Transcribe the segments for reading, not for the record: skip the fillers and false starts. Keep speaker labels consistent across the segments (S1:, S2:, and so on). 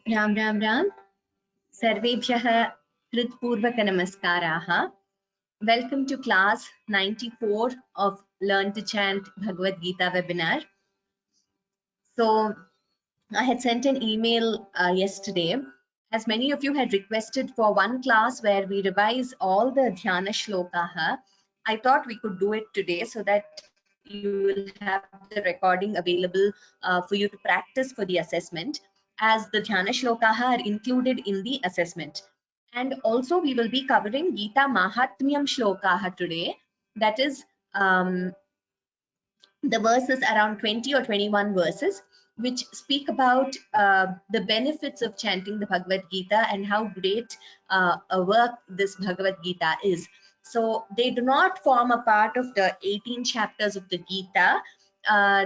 S1: राम राम राम सर्वेभ्यः हृत्पूर्वक नमस्काराः. Welcome to class 94 of Learn to Chant Bhagavad Gita webinar. So I had sent an email yesterday, as many of you had requested for one class where we revise all the Dhyana Shlokaha. I thought we could do it today so that you will have the recording available for you to practice for the assessment, as the Dhyana Shlokaha are included in the assessment. And also we will be covering Gita Mahatmyam Shlokaha today. That is the verses, around 20 or 21 verses, which speak about the benefits of chanting the Bhagavad Gita and how great a work this Bhagavad Gita is. So they do not form a part of the 18 chapters of the Gita.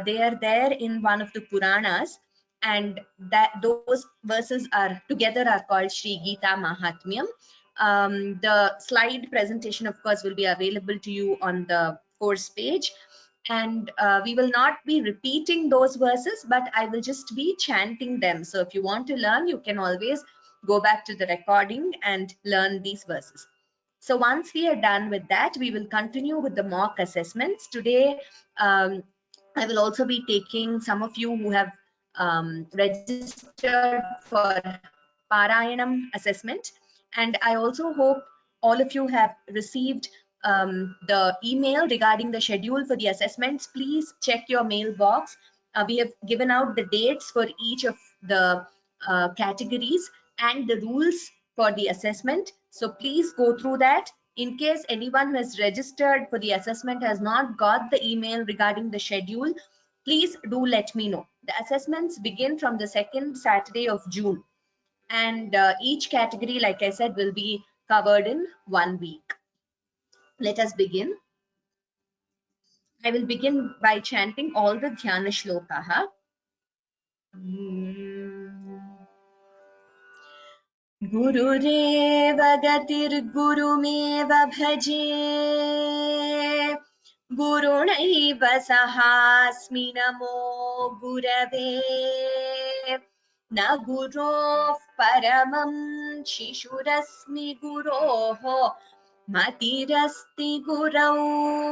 S1: They are there in one of the Puranas, and those verses are together are called Sri Gita Mahatmyam. The slide presentation, of course, will be available to you on the course page. And we will not be repeating those verses, but I will just be chanting them. So if you want to learn, you can always go back to the recording and learn these verses. So once we are done with that, we will continue with the mock assessments. Today, I will also be taking some of you who have registered for Parayanam assessment. And I also hope all of you have received the email regarding the schedule for the assessments. Please check your mailbox. We have given out the dates for each of the categories and the rules for the assessment. So please go through that. In case anyone who has registered for the assessment has not got the email regarding the schedule, please do let me know. The assessments begin from the second Saturday of June. And each category, like I said, will be covered in 1 week. Let us begin. I will begin by chanting all the Dhyana Shlokaha. Gururev gatirgurumev bhaje Gurunaiva sahasmi namo gurave Na guroh paramam shishurasmi guroho Matirasti gurau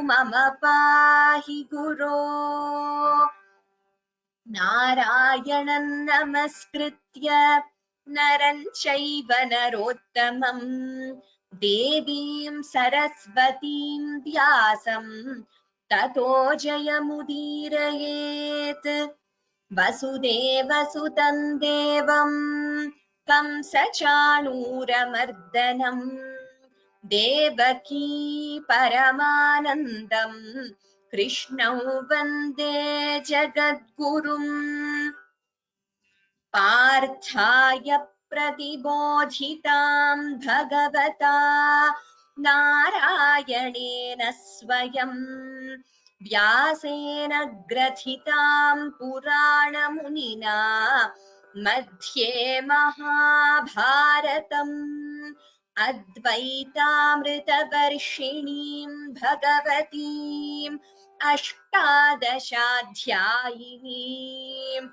S1: mama pahi guro Narayanan namaskritya naran chaiva narottamam Devim sarasvatim vyasam tato jayamudirayet Vasudeva sutam devam kamsachanuramardanam Devaki Paramanandam Krishnau Vande Jagadgurum Parthaya Pratibodhitam Bhagavata Narayanena Swayam Vyasena Grathitam Purana Munina Madhye Mahabharatam Advaitamritavarshiniim Bhagavatim Ashtadashaadhyayiniim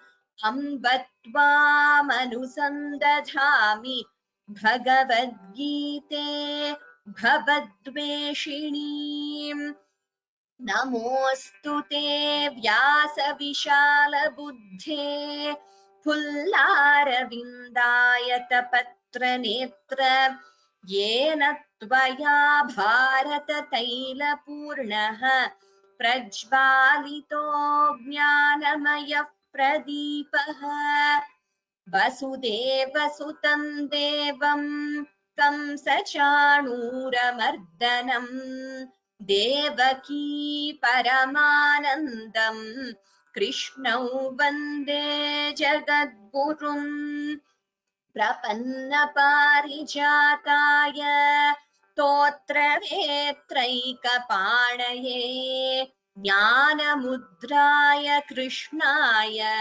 S1: Ambatvam anusandadhami Bhagavad Gite Bhavadveshiniim Namostu te Vyasa Vishala Buddhe Pullaravindayata Patra Netra Yena tvaya bharata taila purnaha prajvalito jnanamaya pradipaha vasudeva sutam devam kamsachanuramardanam devaki paramanandam krishnau vande jagadgurum Prapanna parijataya totra vetraikapanaye jnana mudraya krishnaya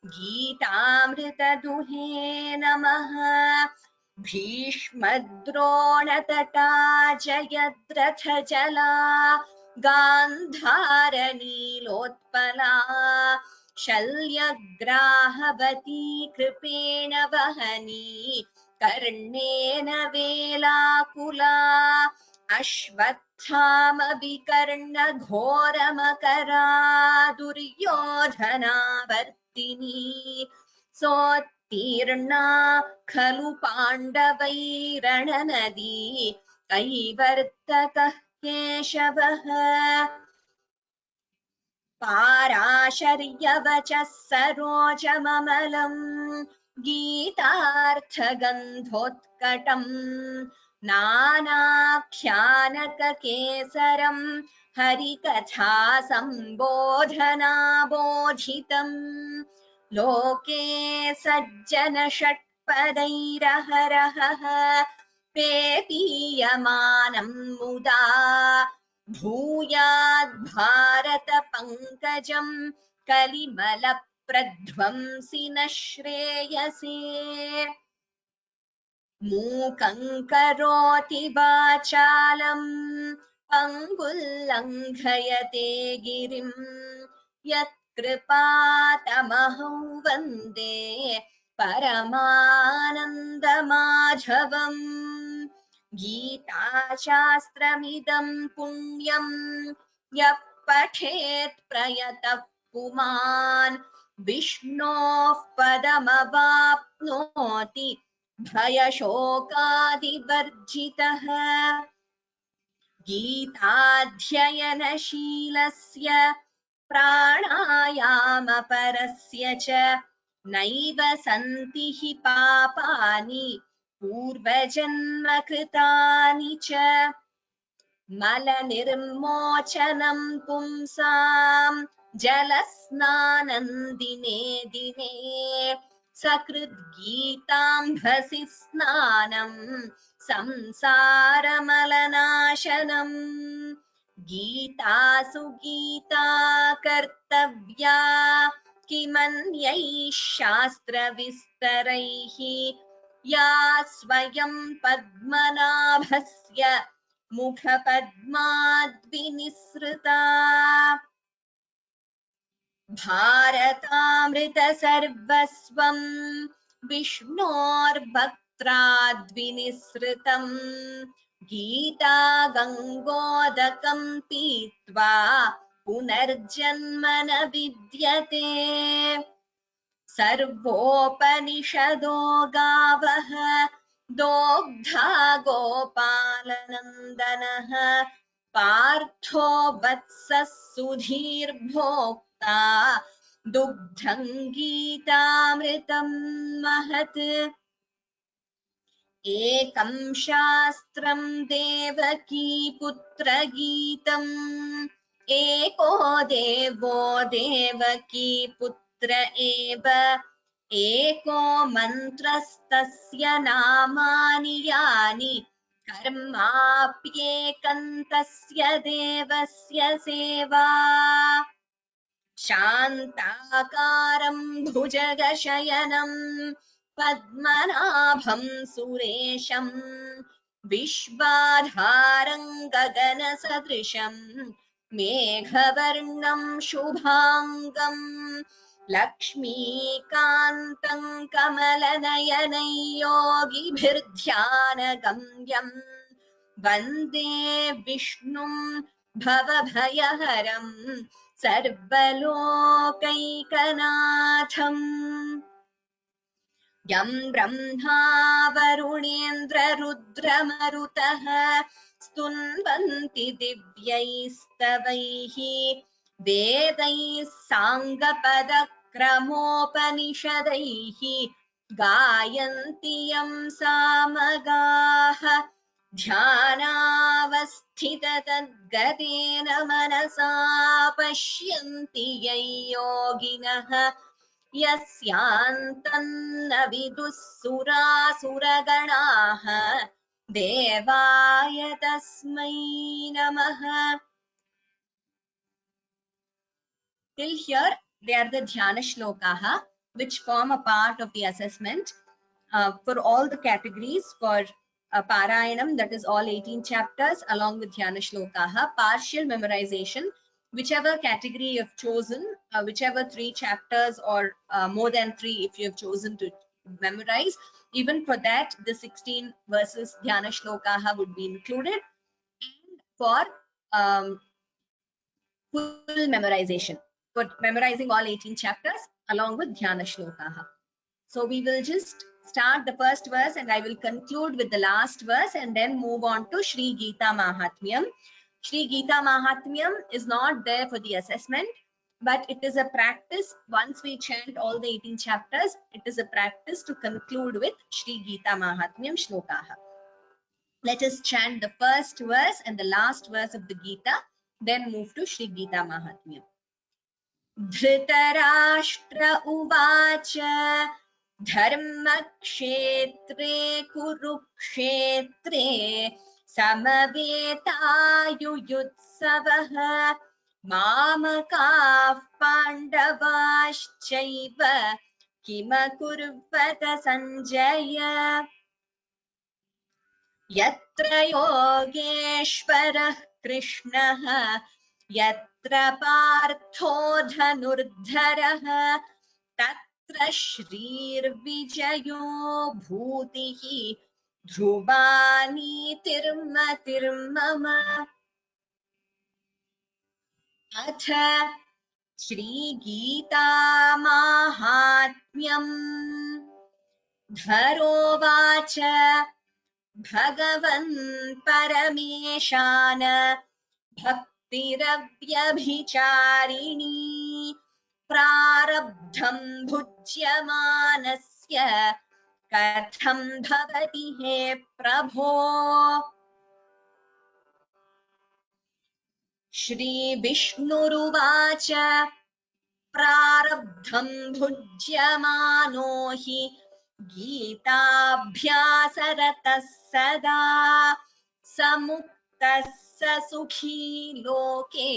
S1: Geetamrita duhe namaha Bhishmadrona tata jayadratha jala Gandhara nilotpala शल्यग्राहवती कृपेण वहनी कर्णेन वेलाकुला अश्वत्थामविकर्णघोरमकरा दुर्योधनावर्तिनी सोत्तीर्णा खलु पाण्डवैरणनदी कैवर्तकः केशवः पाराशर्यवचः सरोजममलम् गीतार्थगन्धोत्कटम् नानाख्यानककेसरम् हरिकथा सम्बोधनाबोधितम् लोके सज्जन षट्पदैरहरहः पेपीयमानम् मुदा भूयाद् भारत पङ्कजम् कलिमलप्रध्वंसि न श्रेयसे मूकं करोति वाचालं पङ्गुल्लङ्घयते गिरिं यत्कृपातमहं वन्दे परमानन्दमाधवम् गीताशास्त्रमिदं पुण्यं यः पठेत् प्रयतः पुमान् विष्णोः पदमवाप्नोति भयशोकादिवर्जितः गीताध्ययनशीलस्य प्राणायामपरस्य च नैव सन्ति हि पापानि पूर्वजन्मकृतानि च मलनिर्मोचनं पुंसां जलस्नानं दिने दिने सकृद्गीताम्भसि स्नानं संसारमलनाशनम् गीतासु गीता कर्तव्या किमन्यैः शास्त्रविस्तरैः या स्वयं पद्मनाभस्य मुखपद्माद्विनिसृता भारतामृतसर्वस्वं विष्णोर्भक्त्राद्विनिसृतं गीता गङ्गोदकं पीत्वा पुनर्जन्म न विद्यते सर्वोपनिषदो गावः दोग्धा गोपालनन्दनः पार्थो वत्सः सुधीर्भोक्ता दुग्धं गीतामृतं महत् एकं शास्त्रं देवकी पुत्रगीतम् एको देवो देवकी पुत्र एव एको मन्त्रस्तस्य नामानि यानि कर्माप्येकं तस्य देवस्य सेवा शान्ताकारं भुजगशयनं पद्मनाभं सुरेशं विश्वाधारं गगनसदृशं मेघवर्णं शुभांगं लक्ष्मीकान्तं कमलनयनं योगिभिर्ध्यानगम्यं वन्दे विष्णुं भवभयहरं सर्वलोकैकनाथम् यं ब्रह्मा वरुणेन्द्ररुद्रमरुतः स्तुन्वन्ति दिव्यैस्तवैः वेदैः साङ्गपदक्रमोपनिषदैः गायन्ति यं सामगाः ध्यानावस्थिततद्गतेन मनसा पश्यन्ति यं योगिनः यस्यान्तन्न विदुः सुरासुरगणाः देवाय तस्मै नमः. Till here they are the dhyana shlokaha which form a part of the assessment for all the categories for Parayanam, that is all 18 chapters along with dhyana shlokaha. Partial memorization whichever category you've chosen, whichever 3 chapters or more than 3 if you have chosen to memorize, even for that the 16 verses dhyana shlokaha would be included, and for full memorization, for memorizing all 18 chapters along with dhyana shlokaha. So we will just start the first verse and I will conclude with the last verse and then move on to Shri Gita Mahatmyam. Shri Gita Mahatmyam is not there for the assessment, but it is a practice. Once we chant all the 18 chapters, it is a practice to conclude with Shri Gita Mahatmyam shlokaha. Let us chant the first verse and the last verse of the Gita, then move to Shri Gita Mahatmyam. Dhritarashtra उवाच धर्मक्षेत्रे कुरुक्षेत्रे समवेतायुयुत्सवः मामकाः पाण्डवाश्चैव किमकुर्वत सञ्जय यत्र योगेश्वरः कृष्णः यत्र पार्थो धनुर्धरः तत्र श्रीर्विजयो भूतिः ध्रुवा नीतिर्मतिर्मम। अथ श्रीगीता माहात्म्यम्। धरोवाच भगवन् परमेशान भक्तिरव्यभिचारिणी प्रारब्धं भुज्यमानस्य कथं भवति हे प्रभो। श्रीविष्णुरुवाच प्रारब्धं भुज्यमानो हि गीताभ्यासरतः सदा समुक्तः स सुखी लोके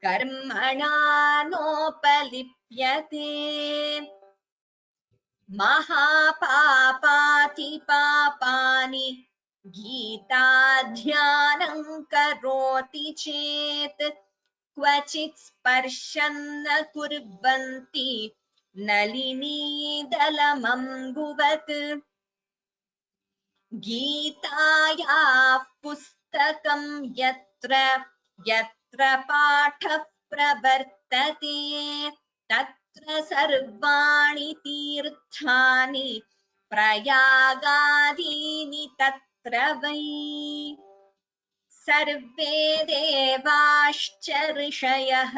S1: कर्मणा नोपलिप्यते। महापापातिपापानि गीताध्यानं करोति चेत् क्वचित् स्पर्शन्न कुर्वन्ति नलिनीदलमम्बुवत्। गीतायाः पुस्तकं यत्र यत्र पाठः प्रवर्तते तत्र सर्वाणि तीर्थानि प्रयागादीनि तत्र वै। सर्वे देवाश्च ऋषयः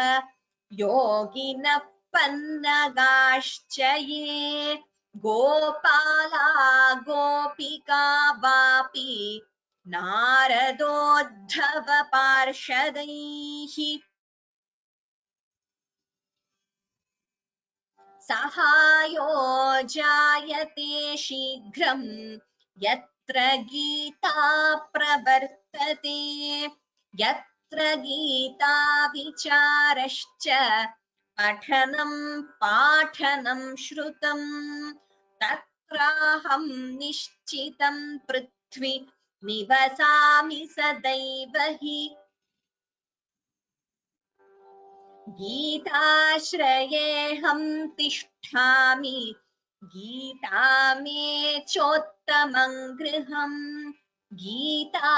S1: योगिनः पन्नगाश्च ये गोपाला गोपिका वापि नारदोद्धव पार्षदैः सहायो जायते शीघ्रं यत्र गीता प्रवर्तते यत्र गीता विचारश्च पठनं पाठनं श्रुतं तत्राहं निश्चितं पृथ्वी निवसामि सदैव हि। गीताश्रयेऽहं तिष्ठामि गीता मे चोत्तमं गृहम् गीता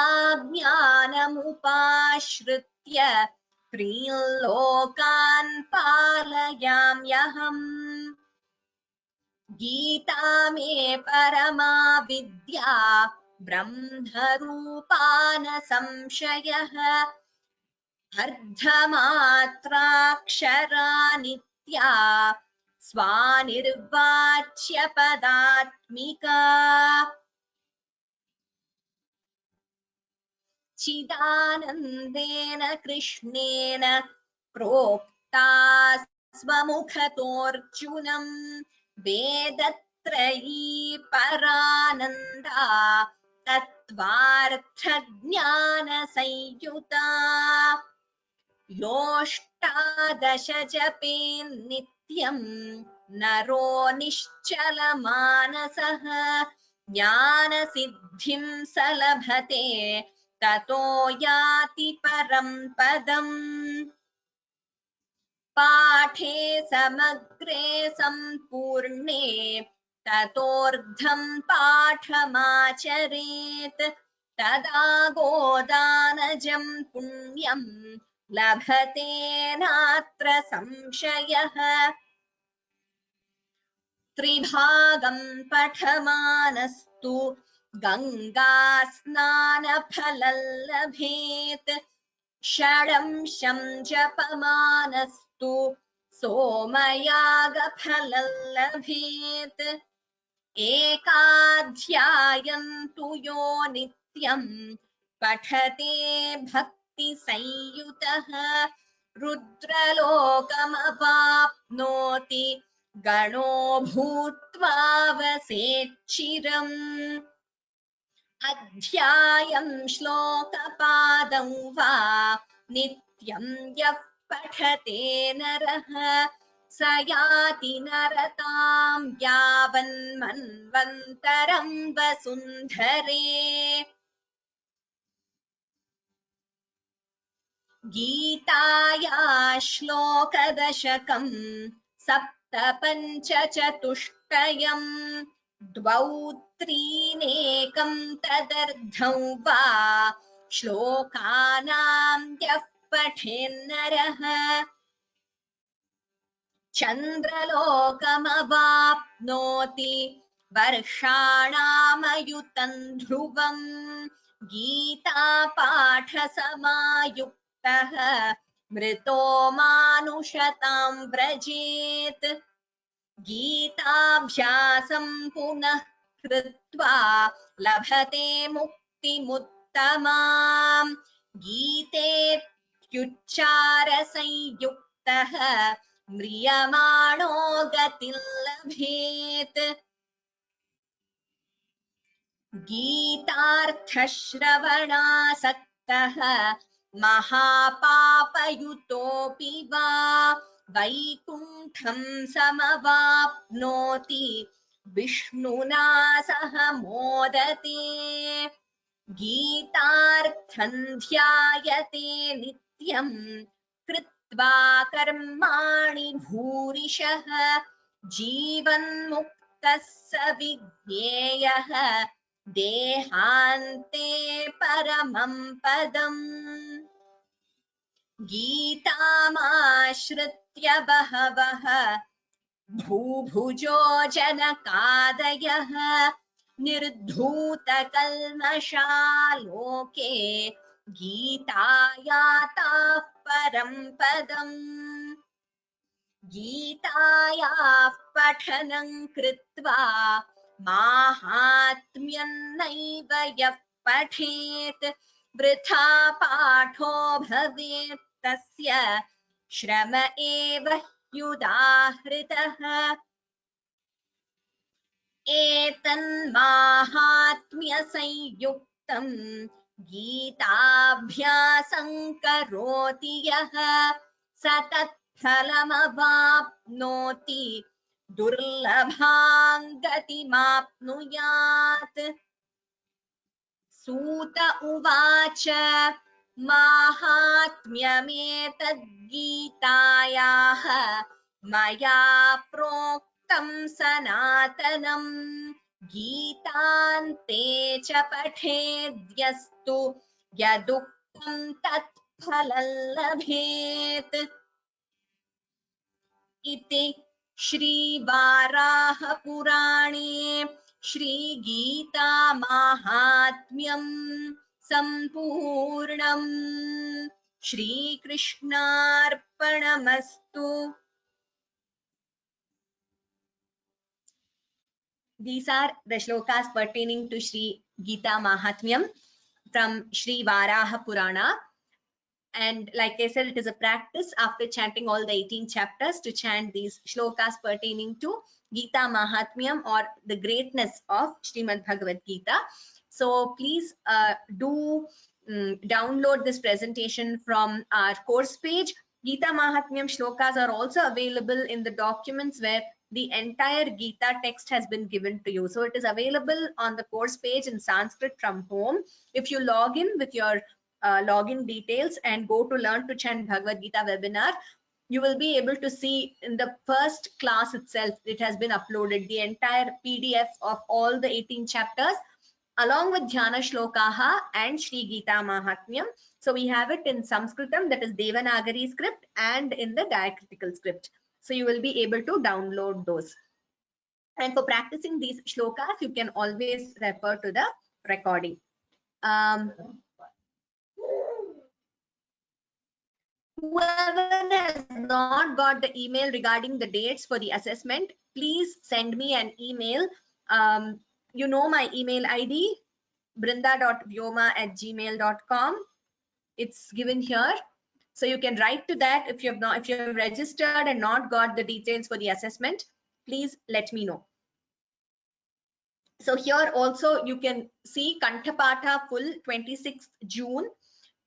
S1: ज्ञानमुपाश्रित्य त्रीन् लोकान् पालयाम्यहम्। गीता मे परमा विद्या ब्रह्मरूपा न संशयः अर्धमात्राक्षरा नित्या स्वानिर्वाच्य पदात्मिका चिदानन्देन कृष्णेन प्रोक्ता स्वमुखतोऽर्जुनं वेदत्रयी परानन्दा तत्त्वार्थज्ञानसंयुता योऽष्टादश जपेन्नित्यं नरो निश्चलमानसः ज्ञानसिद्धिं स लभते ततो याति परं पदम्। पाठे समग्रे सम्पूर्णे ततोर्धं पाठमाचरेत् तदा गोदानजं पुण्यं लभते नात्र संशयः। त्रिभागं पठमानस्तु गंगा स्नानफलं लभेत् षडंशं जपमानस्तु सोमयागफलं लभेत् एकाध्यायं तु यो नित्यं पठते भक्तिसंयुतः रुद्रलोकमवाप्नोति गणो भूत्वा वसेच्चिरम्। अध्यायं श्लोकपादं वा नित्यं यः पठते नरः स याति नरतां यावन्मन्वन्तरं वसुन्धरे। गीताया श्लोकदशकं सप्तपञ्चचतुष्टयम् द्वौ त्रीनेकं तदर्धं वा श्लोकानां यः पठेन्नरः चन्द्रलोकमवाप्नोति वर्षाणामयुतं ध्रुवम् गीतापाठसमायुक्तः मृतो मानुषतां व्रजेत् गीताभ्यासं पुनः कृत्वा लभते मुक्तिमुत्तमाम् गीतेत्युच्चारसंयुक्तः म्रियमाणो गतिं लभेत् गीतार्थश्रवणासक्तः महापापयुतोऽपि वा वैकुण्ठं समवाप्नोति विष्णुना सह मोदते गीतार्थं ध्यायते नित्यं कृत्वा कर्माणि भूरिशः जीवन्मुक्तः स विज्ञेयः देहान्ते परमं पदम् गीतामाश्रित्य बहवः भूभुजो जनकादयः निर्धूतकल्मषा लोके गीतायाताः परं पदम् गीतायाः पठनं कृत्वा माहात्म्यं नैव यः पठेत् वृथा पाठो भवेत् तस्य श्रम एव ह्युदाहृतः एतन्माहात्म्यसंयुक्तं गीताभ्यासं करोति यः स तत्फलमवाप्नोति दुर्लभां गतिमाप्नुयात्। सूत उवाच माहात्म्यमेतद्गीतायाः मया प्रोक्तं सनातनं गीतान्ते च पठेद्यस्तु यदुक्तं तत्फलं लभेत् इति श्रीवाराहपुराणे श्रीगीतामाहात्म्यं सम्पूर्णम्। श्रीकृष्णार्पणमस्तु। These are the shlokas pertaining to Shri Gita Mahatmyam from Shri Varaha Purana. And like I said, it is a practice after chanting all the 18 chapters to chant these shlokas pertaining to Gita Mahatmyam or the greatness of Srimad Bhagavad Gita. So please do download this presentation from our course page. Gita Mahatmyam shlokas are also available in the documents where the entire Gita text has been given to you. So it is available on the course page in Sanskrit from home. If you log in with your login details and go to Learn to Chant Bhagavad Gita webinar, you will be able to see in the first class itself, it has been uploaded, the entire PDF of all the 18 chapters, along with Dhyana Shlokaha and Shri Gita Mahatmyam. So we have it in Sanskritam, that is Devanagari script, and in the diacritical script. So you will be able to download those. And for practicing these shlokas, you can always refer to the recording. Whoever has not got the email regarding the dates for the assessment, please send me an email. You know my email ID, brinda.vyoma@gmail.com. It's given here. So you can write to that. If you have registered and not got the details for the assessment, please let me know. So here also you can see Kanthapatha full 26th June,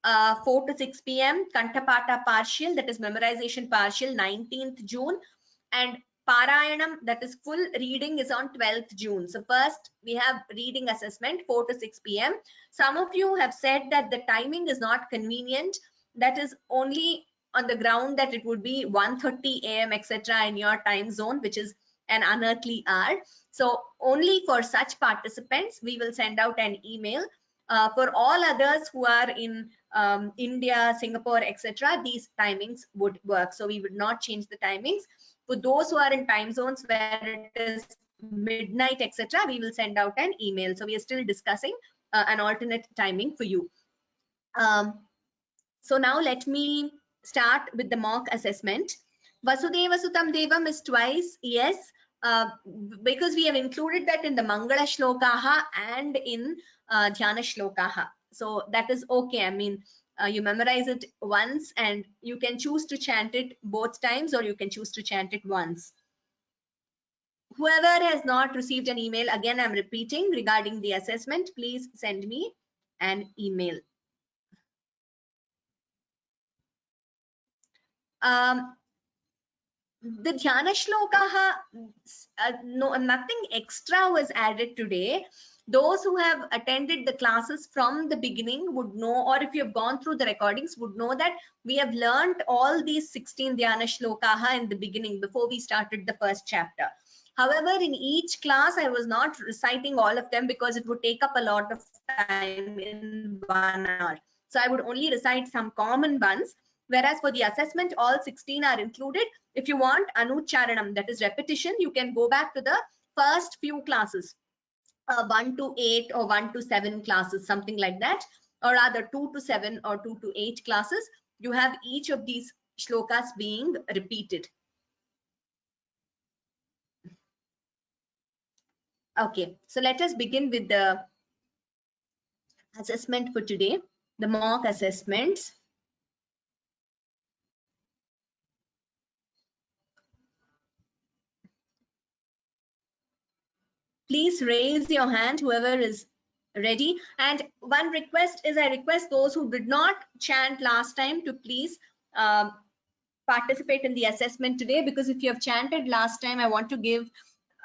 S1: 4 to 6 p.m. Kanthapatha partial, that is memorization partial, 19th June, and Parayanam, that is full reading, is on 12th June. So first we have reading assessment 4 to 6 p.m. Some of you have said that the timing is not convenient. That is only on the ground that it would be 1:30 a.m. etc. in your time zone, which is an unearthly hour. So only for such participants we will send out an email. For all others who are in India, Singapore, etc., these timings would work. So we would not change the timings. For those who are in time zones where it is midnight, etc., we will send out an email. So we are still discussing an alternate timing for you. So now let me start with the mock assessment. Vasudeva Sutam Devam is twice, yes, because we have included that in the Mangala Shlokaha and in Dhyana Shlokaha. So that is okay. I mean, you memorize it once and you can choose to chant it both times, or you can choose to chant it once. Whoever has not received an email, again, I'm repeating, regarding the assessment, please send me an email. The Dhyana Shlokaha, nothing extra was added today. Those who have attended the classes from the beginning would know, or if you have gone through the recordings, would know that we have learned all these 16 Dhyana Shlokaha in the beginning before we started the first chapter. However, in each class, I was not reciting all of them because it would take up a lot of time in 1 hour. So I would only recite some common ones. Whereas for the assessment, all 16 are included. If you want anucharanam, that is repetition, you can go back to the first few classes, 1 to 8 or 1 to 7 classes, something like that, or rather 2 to 7 or 2 to 8 classes. You have each of these shlokas being repeated. Okay, so let us begin with the assessment for today, the mock assessments. Please raise your hand, whoever is ready. And one request is, I request those who did not chant last time to please participate in the assessment today, because if you have chanted last time, I want to give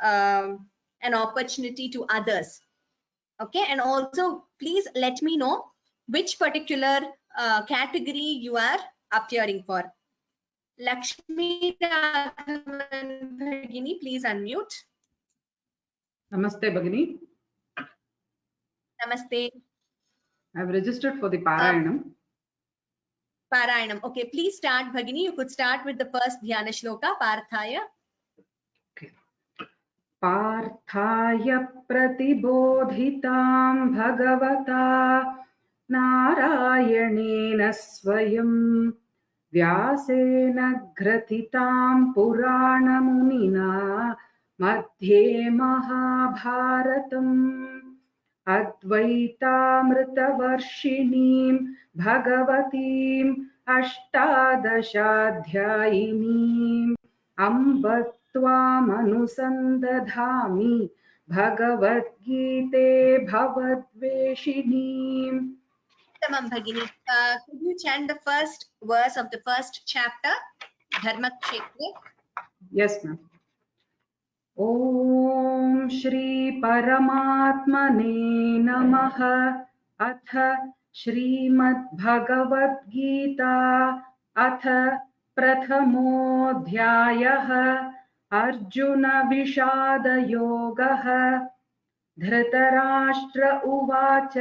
S1: an opportunity to others. Okay, and also please let me know which particular category you are appearing for. Lakshmi Raghavan Bhagini, please unmute.
S2: Namaste Bhagini.
S1: Namaste.
S2: I have registered for the Parayanam.
S1: Parayanam. Okay, please start, Bhagini. You could start with the first Dhyana Shloka, Parthaya.
S2: Okay. Parthaya pratibodhitam bhagavata Narayanena swayam Vyasena gratitam Puranamunina Madhye Mahabharatam Advaitamritavarshinim Bhagavatim Ashtadashadhyayinim Amba Tvamanusandadhami Bhagavad Gite Bhavadveshinim.
S1: Tamam, Bhagini. Could you chant the first verse of the first chapter, Dharma Kshetre?
S2: Yes, ma'am. Om Shri Paramatmane Namaha Atha Shrimad Bhagavad Gita Atha प्रथमोऽध्यायः Arjuna विषादयोगः Dhritarashtra उवाच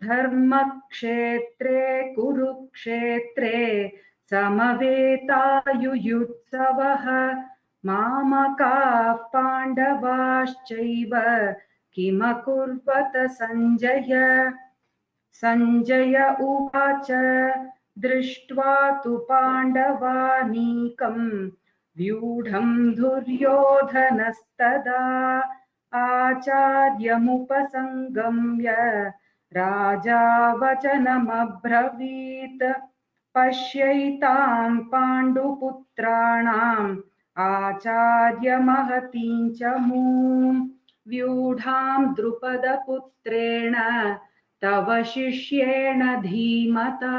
S2: धर्मक्षेत्रे कुरुक्षेत्रे समवेतायुयुत्सवः मामकाः पाण्डवाश्चैव किमकुर्वत सञ्जय सञ्जय उवाच दृष्ट्वा तु पाण्डवानीकम् व्यूढम् दुर्योधनस्तदा आचार्यमुपसङ्गम्य राजा वचनमब्रवीत् पश्यैतां पाण्डुपुत्राणाम् आचार्यमहतीं च मूम् व्यूढां द्रुपदपुत्रेण तव शिष्येण धीमता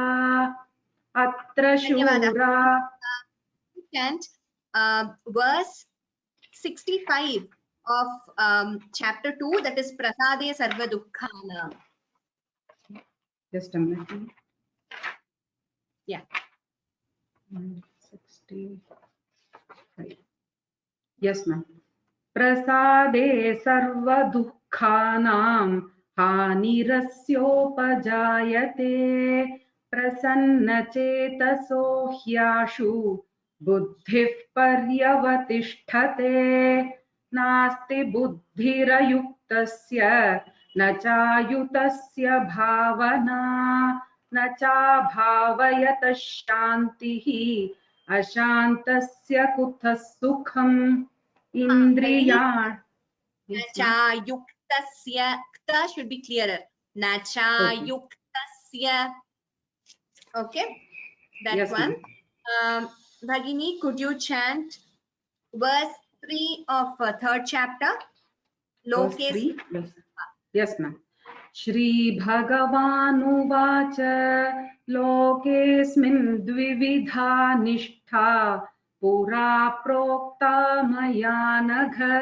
S2: अत्र शूरा
S1: And verse 65 of chapter 2, that is Prasade Sarva Dukkhana.
S2: Just a minute.
S1: Yeah.
S2: 65. Yes, ma'am. Prasade Sarva Dukkhanam Hanirasyopajaayate Prasannachetasो ह्याशु बुद्धिः पर्यवतिष्ठते नास्ति बुद्धिरयुक्तस्य न चायुतस्य भावना न चाभावयतः शान्तिः अशान्तस्य कुतः सुखम् इन्द्रियाणि
S1: Nachayuktasya, kta should be clearer. Nachayuktasya. Okay, that
S2: Yes,
S1: one. Bhagini, could you chant verse 3 of third chapter?
S2: Verse 3? Yes, ma'am. Shri Bhagavanuvāca lokesmin dvividha nishtha pura prokta maya nagha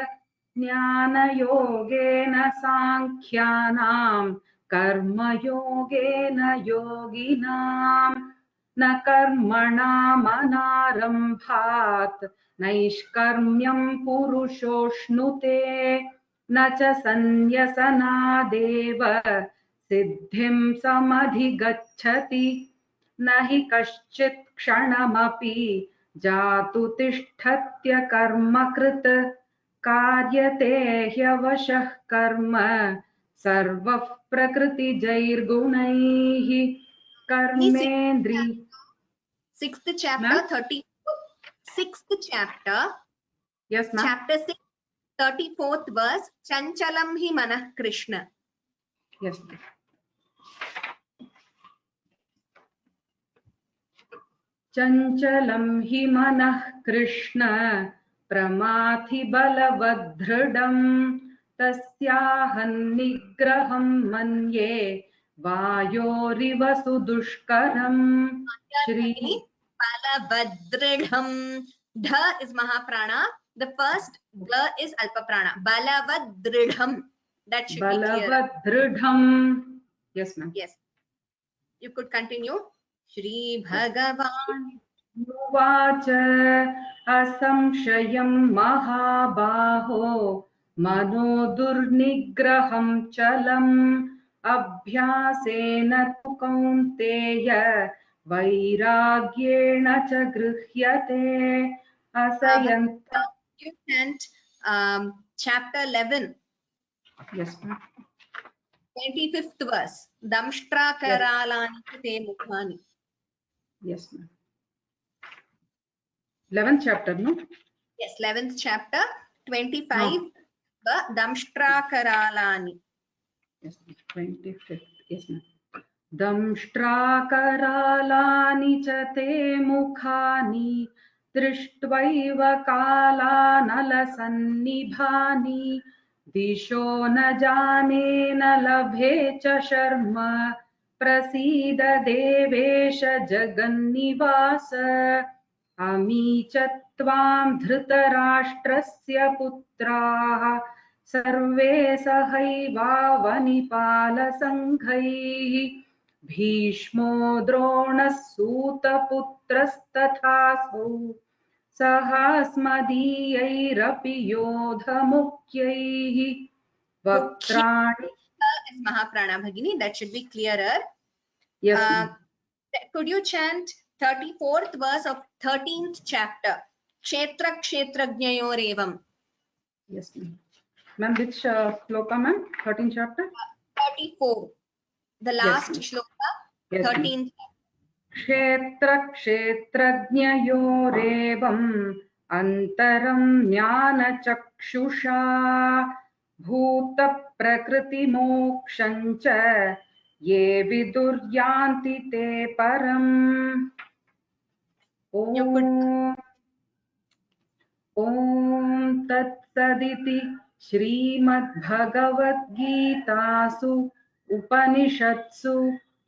S2: jnana yogena sankhyanam karma yogena yoginam na karmanam anarambhat naishkarmyam purushoshnute न च सन्न्यसनादेव सिद्धिं समधिगच्छति न हि कश्चित् क्षणमपि जातु तिष्ठत्य कर्मकृत् कार्यते ह्यवशः कर्म सर्वः प्रकृतिजैर्गुणैः कर्मेन्द्रि
S1: 6th chapter 6th chapter.
S2: Yes, ma'am.
S1: Chapter 6 34th verse, Chanchalam hi manah Krishna.
S2: Yes. Chanchalam hi manah Krishna pramathi balavadhridam tasyahan nigraham manye vayoriva sudushkaram. Shri
S1: Balavadridham. Dha is Mahaprana. The first Dha is Alpaprana. Balavadridham. That should be clear.
S2: Balavadridham. Yes, ma'am.
S1: Yes. You could continue. Shri Bhagavan
S2: Nuvacha asamshayam mahabaho mano durnigraham chalam abhyasena tu kaunteya vairagyena cha gृह्यते asayanta.
S1: You chant chapter 11.
S2: Yes, ma'am.
S1: 25th verse. Damshtra karalani te mukhani.
S2: Yes, ma'am. 11th chapter, no?
S1: Yes, 11th chapter, 25. Damshtra karalani.
S2: Yes, 25th. Yes, ma'am. Damshtra karalani cha te mukhani दृष्ट्वैव कालानलसन्निभानि दिशो न जाने न लभे च शर्म प्रसीद देवेश जगन्निवास अमी च त्वां धृतराष्ट्रस्य पुत्राः सर्वे सहैवावनिपालसङ्घैः भीष्मो द्रोणः सूतपुत्रः पुत्रस्तथासौ सहस्मदीयैरपि योधमुख्यैः वक्त्राणि.
S1: Is Mahaprana Bhagini, that should be clearer.
S2: Yes.
S1: Could you chant 34th verse of 13th chapter? Kshetra kshetrajnayorevam.
S2: Yes, ma'am. Which sloka, ma'am? 13th chapter?
S1: 34. The last shloka,
S2: yes,
S1: 13th.
S2: Kshetra kshetrajnayorevam antaram jnana chakshusha bhuta prakriti mokshancha ye viduryanti te param. Om tat saditi श्रीमद्भगवद्गीतासु उपनिषत्सु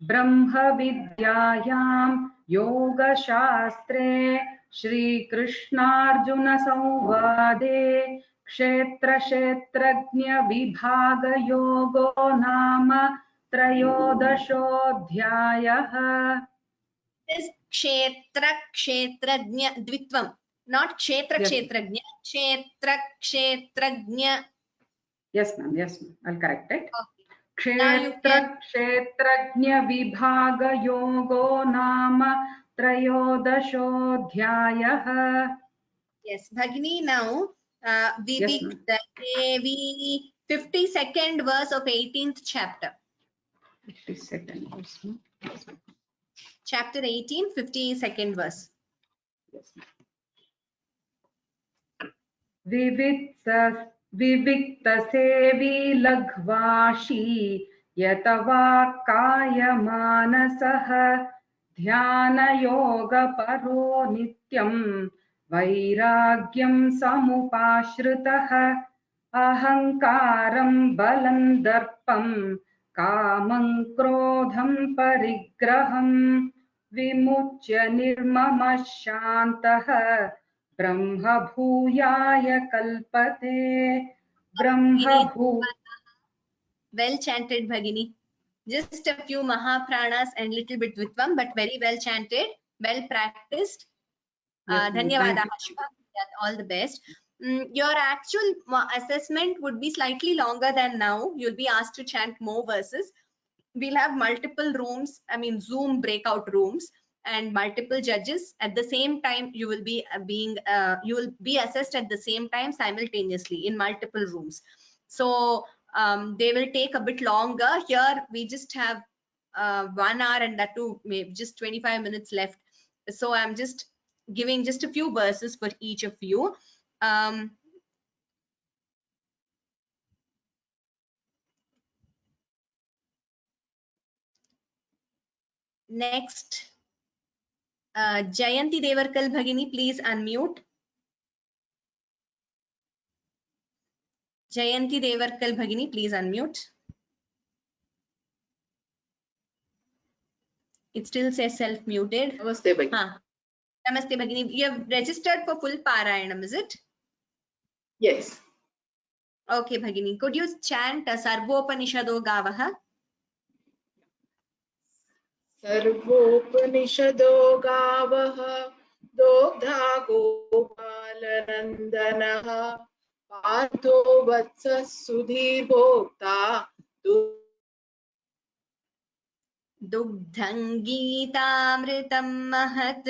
S2: ब्रह्मविद्यायां योगशास्त्रे श्रीकृष्णार्जुनसंवादे क्षेत्रक्षेत्रज्ञविभागयोगो नाम त्रयोदशोऽध्यायः.
S1: Is kshetra kshetrajna dvitvam, not kshetra kshetrajna, kshetra kshetrajna.
S2: Yes, ma'am. Yes, ma'am. I'll correct it.
S1: Okay.
S2: Kshetra kshetrajna vibhaga yogo nama trayodashodhyayah. Yes,
S1: Bhagini, now Vivikta Devi, 52nd verse of 18th chapter.
S2: 52nd verse.
S1: Chapter 18, 52nd verse.
S2: Yes. Vivikta sevi lagvashi yatava kaya manasah dhyana yoga paro nityam vairagyam samupashritah ahankaram balam darpam kamam krodham parigraham vimuchya nirmama shantah ब्रह्म भूयाय कल्पते. ब्रह्म भू.
S1: Well chanted, Bhagini. Just a few Mahapranas and little bit Vitvam, but very well chanted, well practiced. Dhanyavada, Shubha. All the best. Your actual assessment would be slightly longer than now. You'll be asked to chant more verses. We'll have multiple rooms, I mean Zoom breakout rooms, and multiple judges at the same time. You will be you will be assessed at the same time simultaneously in multiple rooms. So they will take a bit longer. Here we just have 1 hour, and that too maybe just 25 minutes left. So I'm just giving just a few verses for each of you. Next, Jayanti Devarkal Bhagini, please unmute. Jayanti Devarkal Bhagini, please unmute. It still says self-muted.
S3: Namaste Bhagini.
S1: Namaste Bhagini. You have registered for full Parayanam, is it?
S3: Yes.
S1: Okay, Bhagini. Could you chant Sarvopanishado Gavaha?
S3: Sarvopanishado Gavaha Dogdha Gopalanandanaha Partho Vatsa Sudhir Bhokta
S1: Dugdhang Geetamritam Mahat.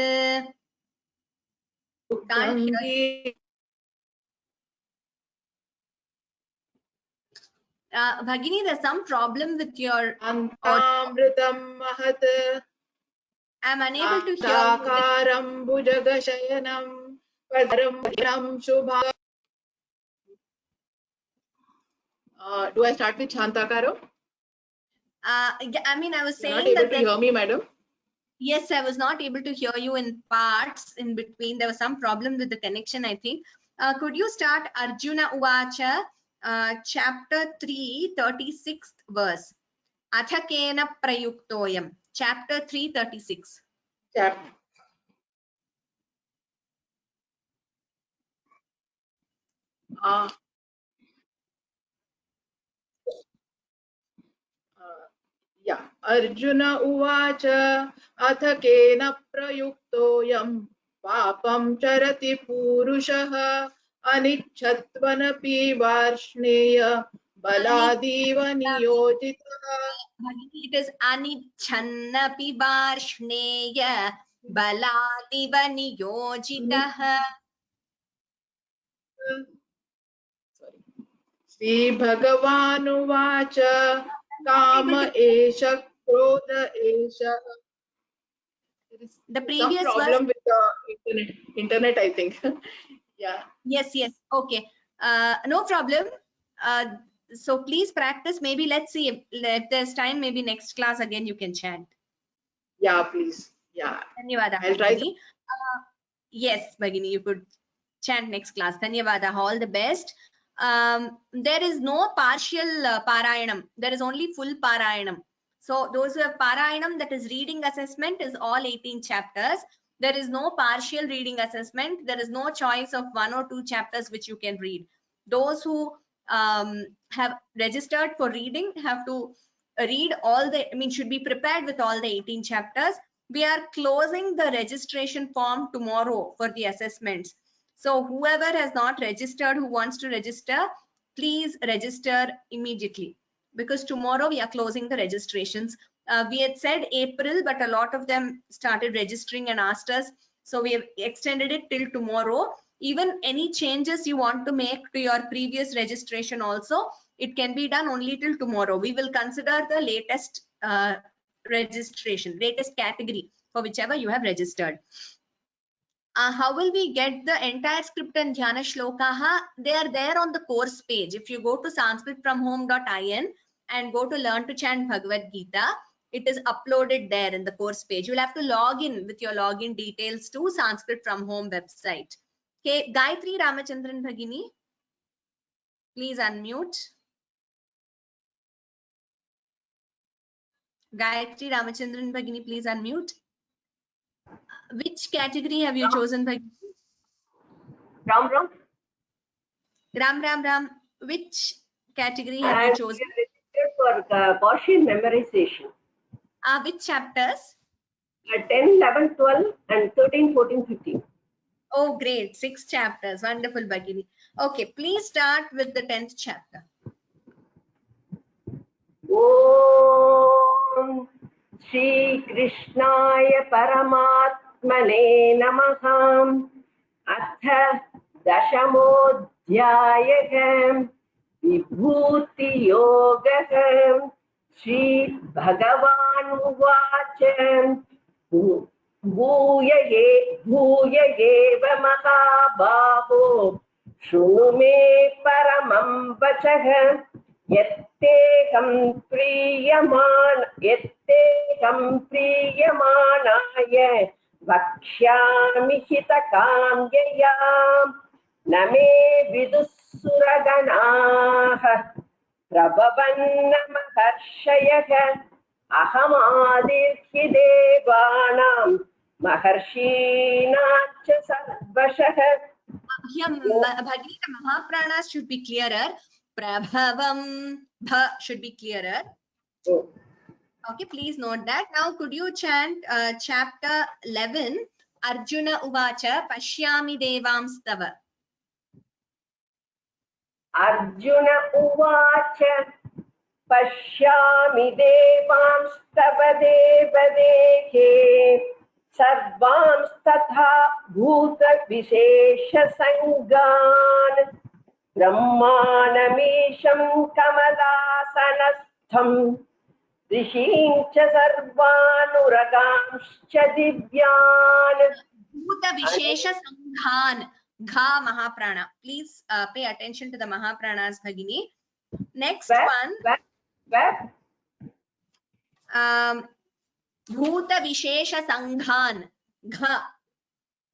S1: Bhagini, there's some problem with your
S3: Antamritam Mahat.
S1: I'm unable to hear.
S3: Sakaram Bhujagashayanam Padram Shubha. Do I start with Shantakaro?
S1: I mean, I was saying
S3: You're not able to hear me, madam?
S1: Yes, I was not able to hear you in parts in between. There was some problem with the connection, I think. Could you start Arjuna Uvacha, chapter 3, 36th verse. Athakena Prayuktoyam, chapter 3, 36.
S3: Yeah. Arjuna उवाच अथ केन प्रयुक्तोऽयं पापं चरति पूरुषः अनिच्छत्वनपि Varshneya बलादीव नियोजितः.
S1: It is anichannapi varshneya baladiva niyojitaha.
S3: श्रीभगवानुवाच काम एष क्रोध एष.
S1: The
S3: Some
S1: previous verse.
S3: problem with the internet I think. Yeah.
S1: Yes, okay, no problem. So please practice. Maybe let's see if there's time, maybe next class again you can chant.
S3: Yeah, please. Yeah.
S1: Dhanyavada,
S3: I'll try.
S1: Bhagini. Yes, Bhagini, you could chant next class. Dhanyavada, all the best. There is no partial Parayanam. There is only full Parayanam. So those who have Parayanam, that is reading assessment, is all 18 chapters. There is no partial reading assessment. There is no choice of 1 or 2 chapters which you can read. Those who have registered for reading have to read all the, should be prepared with all the 18 chapters. We are closing the registration form tomorrow for the assessments. So whoever has not registered, who wants to register, please register immediately, because tomorrow we are closing the registrations. We had said April, but a lot of them started registering and asked us. So we have extended it till tomorrow. Even any changes you want to make to your previous registration also, it can be done only till tomorrow. We will consider the latest registration, latest category for whichever you have registered. How will we get the entire script and dhyana shlokaha? They are there on the course page. If you go to sanskritfromhome.in and go to learn to chant Bhagavad Gita, it is uploaded there in the course page. You'll have to log in with your login details to Sanskrit from Home website. Okay, Gayatri Ramachandran Bhagini, please unmute. Gayatri Ramachandran Bhagini, please unmute. Which category have you chosen, Bhagini?
S4: Ram Ram.
S1: Ram. Which category have you chosen?
S4: For partial memorization.
S1: Which chapters?
S4: 10, 11, 12 and 13, 14, 15.
S1: Oh, great. 6 chapters. Wonderful, Bhagini. Okay, please start with the 10th chapter.
S4: Om Shri Krishnaya Paramatmane Namah. Atha Dashamodhyayah Vibhuti Yogah. Shri Bhagavan Uvacha Bhuyayeva Mahabaho Shunu me Paramam Vachah Yettekam Priyamanaya Vakshyami Hitakam Yayam Name Vidusuraganah Prabhavanna Maharshayah Ahamadirhi Devanam Maharshinacha Sarvashah.
S1: Here, Bhagini, the Mahapranas should be clearer. Prabhavam Bha should be clearer.
S4: Oh.
S1: Okay, please note that. Now, could you chant chapter 11, Arjuna Uvacha Pashyami Devamstava?
S4: Arjuna Uvacha Pashyami Devamstava Devadehe Sarvamstatha Bhuta Vishesha Sangan Brahmanamisham Kamalasanastham Rishincha Sarvanuragamscha Divyan.
S1: Bhuta Vishesha Sanghan. Gha Mahaprana. Please pay attention to the Mahapranas, Bhagini. Next one. Bhuta Vishesha Sanghan. Gha.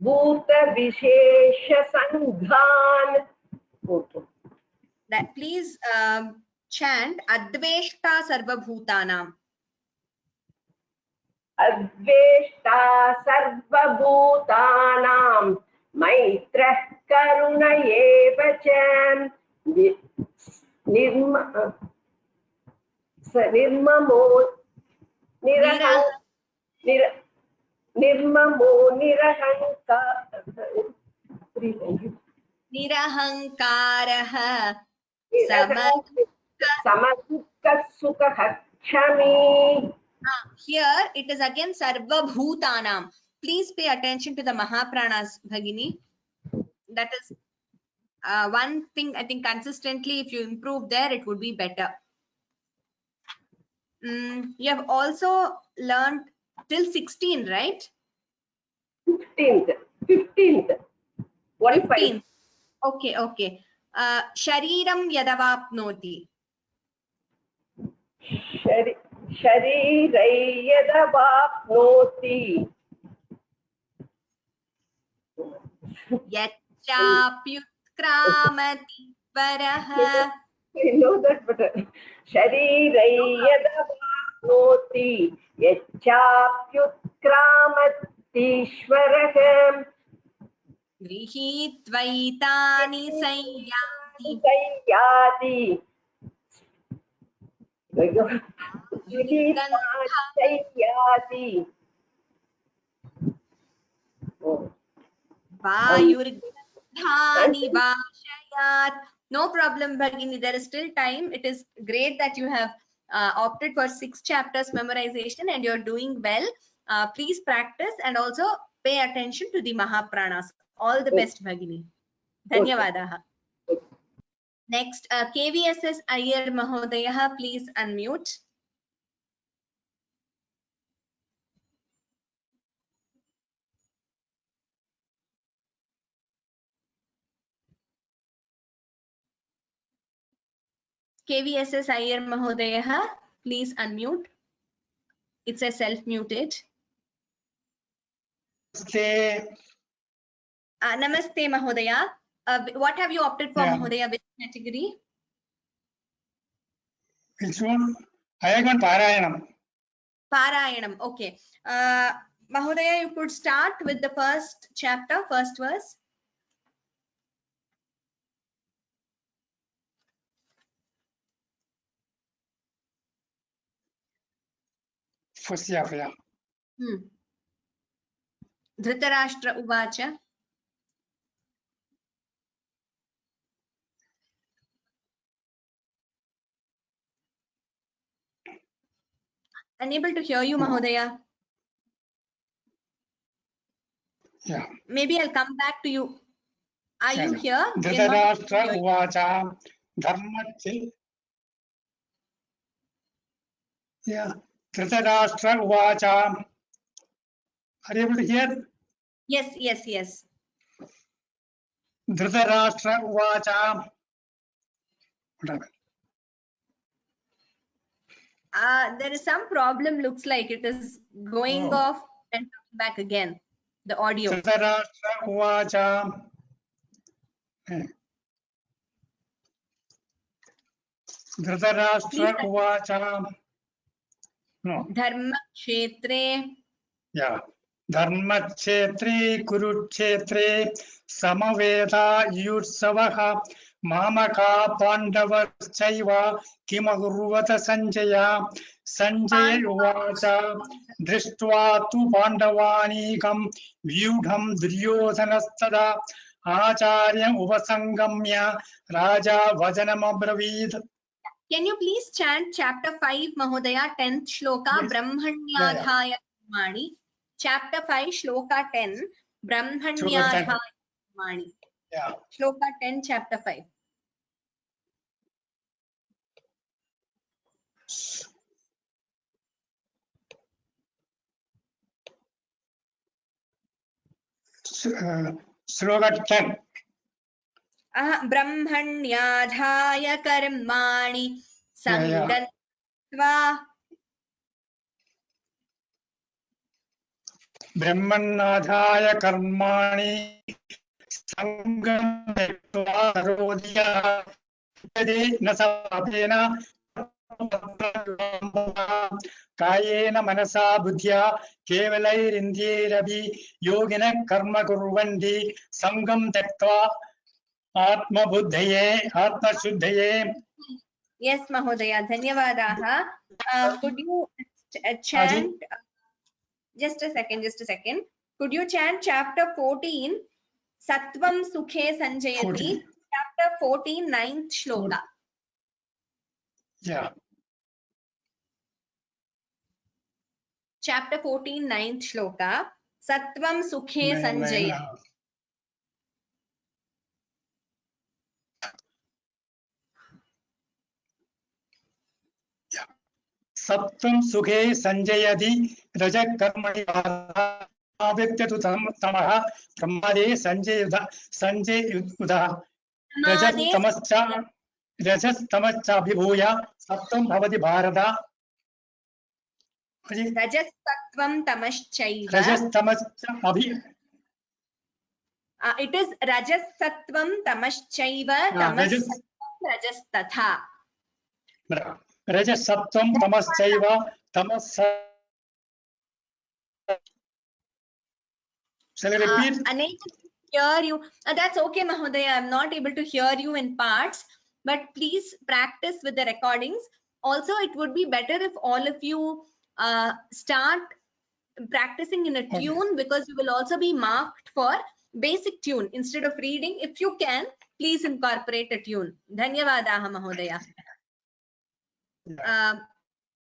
S4: Bhuta Vishesha Sanghan.
S1: That please chant Adveshta Sarva Bhutanam.
S4: Adveshta Sarva Bhutanam Maitrah Karunayeva Cham Nirmamo निर्ममो
S1: निरहङ्कारः
S4: समदुःखसुखः क्षमी.
S1: Here it is again sarva bhutanam. Please pay attention to the mahapranas, Bhagini. That is one thing I think consistently if you improve there it would be better. You have also learned till 16, right?
S4: 15th 15th.
S1: Okay. Shariram yadavapnoti.
S4: शरीरै यदवाप्नोति
S1: यच्चाप्युत्क्रामति परः.
S4: I know that, but शरीरै यदवाप्नोति यच्चाप्युत्क्रामतीश्वरः
S1: गृहीत्वैतानि संयाति. Vayurgandhani vashayat. No problem, Bhagini. There is still time. It is great that you have opted for 6 chapters memorization and you're doing well. Please practice and also pay attention to the Mahapranas. All the best, Bhagini. Dhanyavadaha. Next, KVSS Iyer Mahodaya, please unmute. KVSS Iyer Mahodaya, please unmute. It's a self-muted. Namaste, Mahodaya. What have you opted for, Mahodaya? Which category?
S5: Which one? Ayagan Parayanam.
S1: Parayanam, okay. Mahodaya, you could start with the first chapter, first verse.
S5: First chapter.
S1: Dhritarashtra Uvacha. Unable to hear you, Mahodaya.
S5: Yeah.
S1: Maybe I'll come back to you. Are you here?
S5: Dhritarashtra Uvacha Dharmachil. Yeah. Dhritarashtra Uvacha. Are you able to hear?
S1: Yes.
S5: Dhritarashtra Uvacha. Whatever.
S1: There is some problem, looks like it is going off and coming back again. The audio.
S5: Dhritarashtra Uvacha. Dhritarashtra Uvacha. No.
S1: Dharma Kshetre.
S5: Yeah. Dharma Kshetre Kurukshetre Samaveda Yutsavaha Mamaka Pandavaschaiva Kimagurvata Sanjaya Sanjaya Uvacha Drishtva tu Pandavanigam Vyudham Duryodhanastada Acharya Upasangamya Raja Vajanamabraved.
S1: Can you please chant chapter 5, Mahodaya, 10th shloka, yes. Brahmanyadhaya Karmani. Chapter 5, shloka 10, Brahmanyadhaya Karmani.
S5: Yeah.
S1: Shloka 10, chapter 5.
S5: Shloka 10.
S1: Brahmanyadhaya Karmani Sangantva.
S5: Brahmanadhaya Karmani Sangam Rodya Nasabena Kayena Manasa Buddhya Kevalairindyerabi Yogina Karma Kurvandi Sangam Tektva Atma Buddhaye Atma Shuddhaye.
S1: Yes, Mahodaya, Dhanyavadaha. Could you chant. Just a second. Could you chant chapter 14, Sattvam Sukhe Sanjayati,
S5: 14.
S1: chapter 14, 9th shloka.
S5: Yeah.
S1: Chapter 14, 9th shloka. Sattvam Sukhe Sanjayati.
S5: सत्त्वं सुखे संजयति रजः कर्मणि आदित्य तु तमः प्रमादे संजयुधः रजस्तमश्च अभिभूय सत्त्वं भवति Bharata
S1: Rajasthatvam Tamashchaiva.
S5: रजस्तमश्च अभि
S1: It is Rajasthatvam Tamashchaiva Tamasattvam Rajastatha.
S5: रजसत्त्वं तमश्चैव तमस्. Shall I repeat?
S1: Unable to hear you. That's okay, Mahodaya. I'm not able to hear you in parts, but please practice with the recordings. Also, it would be better if all of you start practicing in a tune, because you will also be marked for basic tune instead of reading. If you can, please incorporate a tune. Dhanyavadaha, Mahodaya.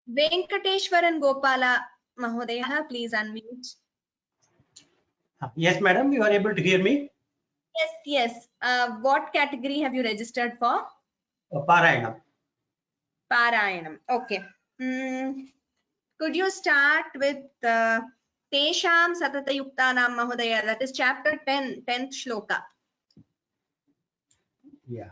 S1: Venkateshwaran Gopala Mahodaya, please unmute.
S6: Yes, madam, you are able to hear me?
S1: Yes. What category have you registered for?
S6: Parayanam.
S1: Parayanam. Okay. Could you start with Tesham Satatayuktanam Mahodaya? That is chapter 10, 10th shloka.
S6: Yeah.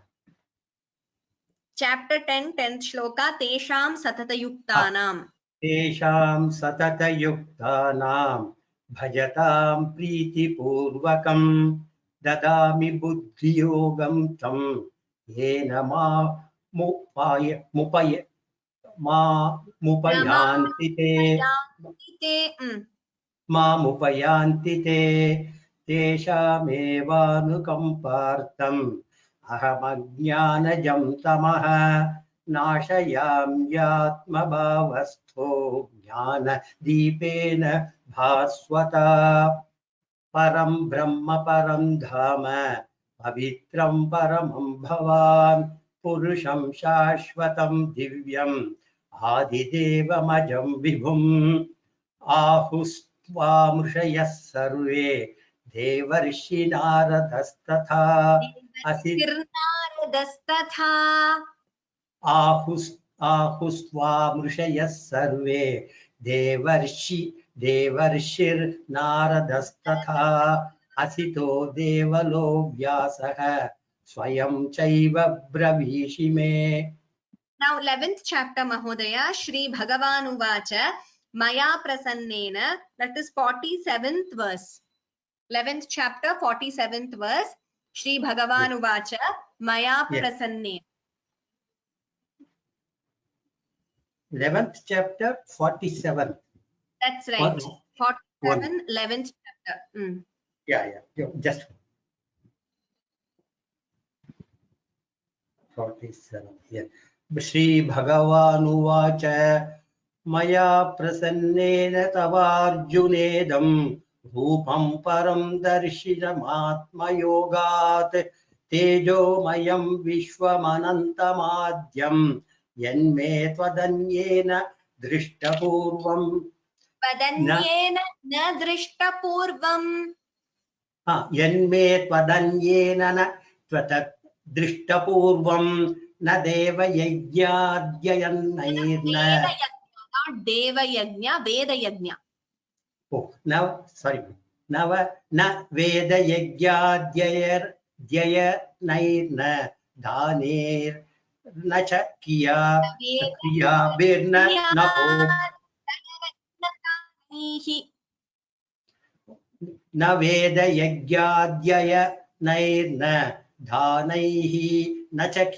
S1: Chapter 10, 10th shloka. Tesham Satatayuktanam.
S6: Tesham Satatayuktanam Bhajatam Pritipurvakam Dadami Buddhiyogam Tam Yena Mupayanti te Teshamevanukampartam Ahamajnanajam Tamaha Nashayam Yatma Bhavastho Jnana Deepena Bhaswata Param Brahma Param Dhama Pavitram Paramam Bhavan Purusham Shashvatam Divyam Adidevamajam Vibhum Ahustvamrshayas Sarve Devarshi Naradastatha
S1: Naradasthatha.
S6: Ahustvamrshayas Sarve Devarshir Naradastatha Asito Devalo Vyasaha Swayam Chaiva Bravishime.
S1: Now 11th chapter Mahodaya, Shri Bhagavan Uvacha Maya Prasannena, that is 47th verse. 11th chapter, 47th verse, Shri Bhagavan Uvacha Maya Prasannena.
S6: 11th chapter, 47.
S1: That's right. 47, 11th chapter.
S6: Yeah, just 47. Yeah. Shri Bhagavan Uvacha Maya Prasannena Tavarjunedam Rupam Param Darshinamatma Yogat Tejo Mayam Vishwamanantamadhyam Yanme Twadanyena Drishtapurvam
S1: Padanyena na Drishtapurvam.
S6: Yanme Twadanyena na Drishtapurvam na Deva Yajnadyayannairna.
S1: Not Deva Yajna, Veda Yajna.
S6: Oh, now, sorry. Now, na Veda Yajnadyayannairna Dhanir Nacha Kiya Kiya Birna Naho Na Veda Yajnadyayannairna Dhanaihi Nacha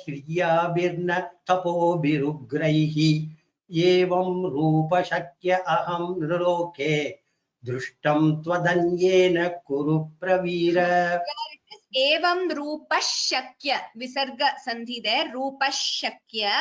S6: Birna Tapo Birugraihi Yevam Rupa Shakya Aham Nroke Drushtam Twadanyena Kuru Pravira.
S1: Evam Rupa Shakya. Visarga Sandhi there. Rupa Shakya.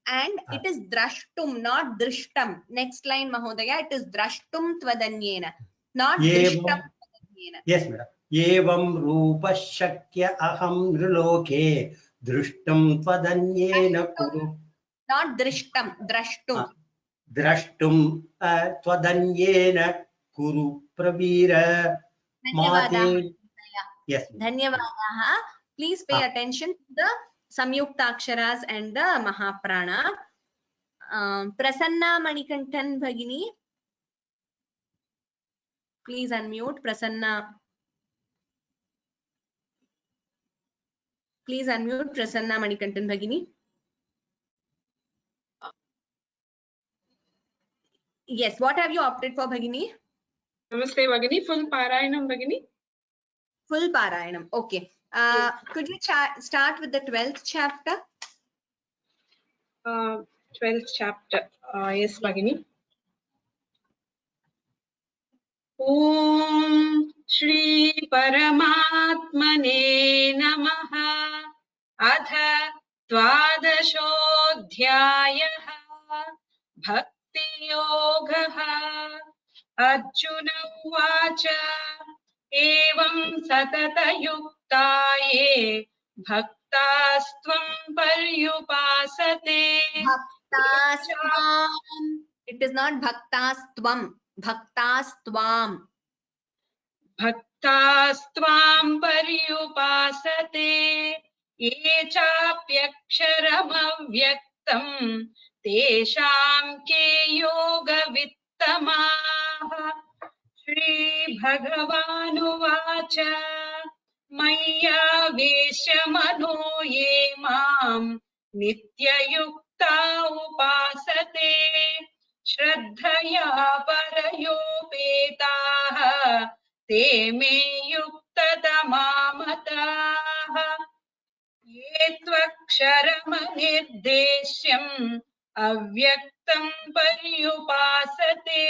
S1: and it is drashtum, not drishtam. Next line, Mahodaya, it is drashtum tvadanyena, not drishtam tvadanyena.
S6: Yes, madam. Evam rupa shakya aham nriloke drishtum tvadanyena kuru.
S1: Not drishtam, drashtum.
S6: Drashtum tvadanyena kuru pravira.
S1: Dhanyavadaha.
S6: Yes.
S1: Dhanyavadaha. Please pay attention to the Samyuktaksharas and the Mahaprana. Prasanna Manikanthan Bhagini. Please unmute. Prasanna. Please unmute Prasanna Manikanthan Bhagini. Yes, what have you opted for, Bhagini?
S7: Namaste, Bhagini. Full Parayanam, Bhagini.
S1: Full Parayanam. Okay. Could you start with the 12th chapter?
S7: 12th chapter. Yes, Bhagini. Om Shri Paramatmane Namaha Adha Dvadashodhyayaha Bhakti Yogaha Arjuna Uvacha Evam Satata Yuktaye Bhaktastvam Paryupasate.
S1: Bhaktasvam. It is not Bhaktastvam. Bhaktastvam.
S7: Bhaktastvam paryupasate ye chapyaksharamavyaktam tesham ke yoga vittamaha. Shri Bhagavanuvacha maya veshamano ye mam nityayukta upasate Shraddhaya parayopetaha te me yuktatamamataha ye tvaksharamanirdeshyam avyaktam paryupasate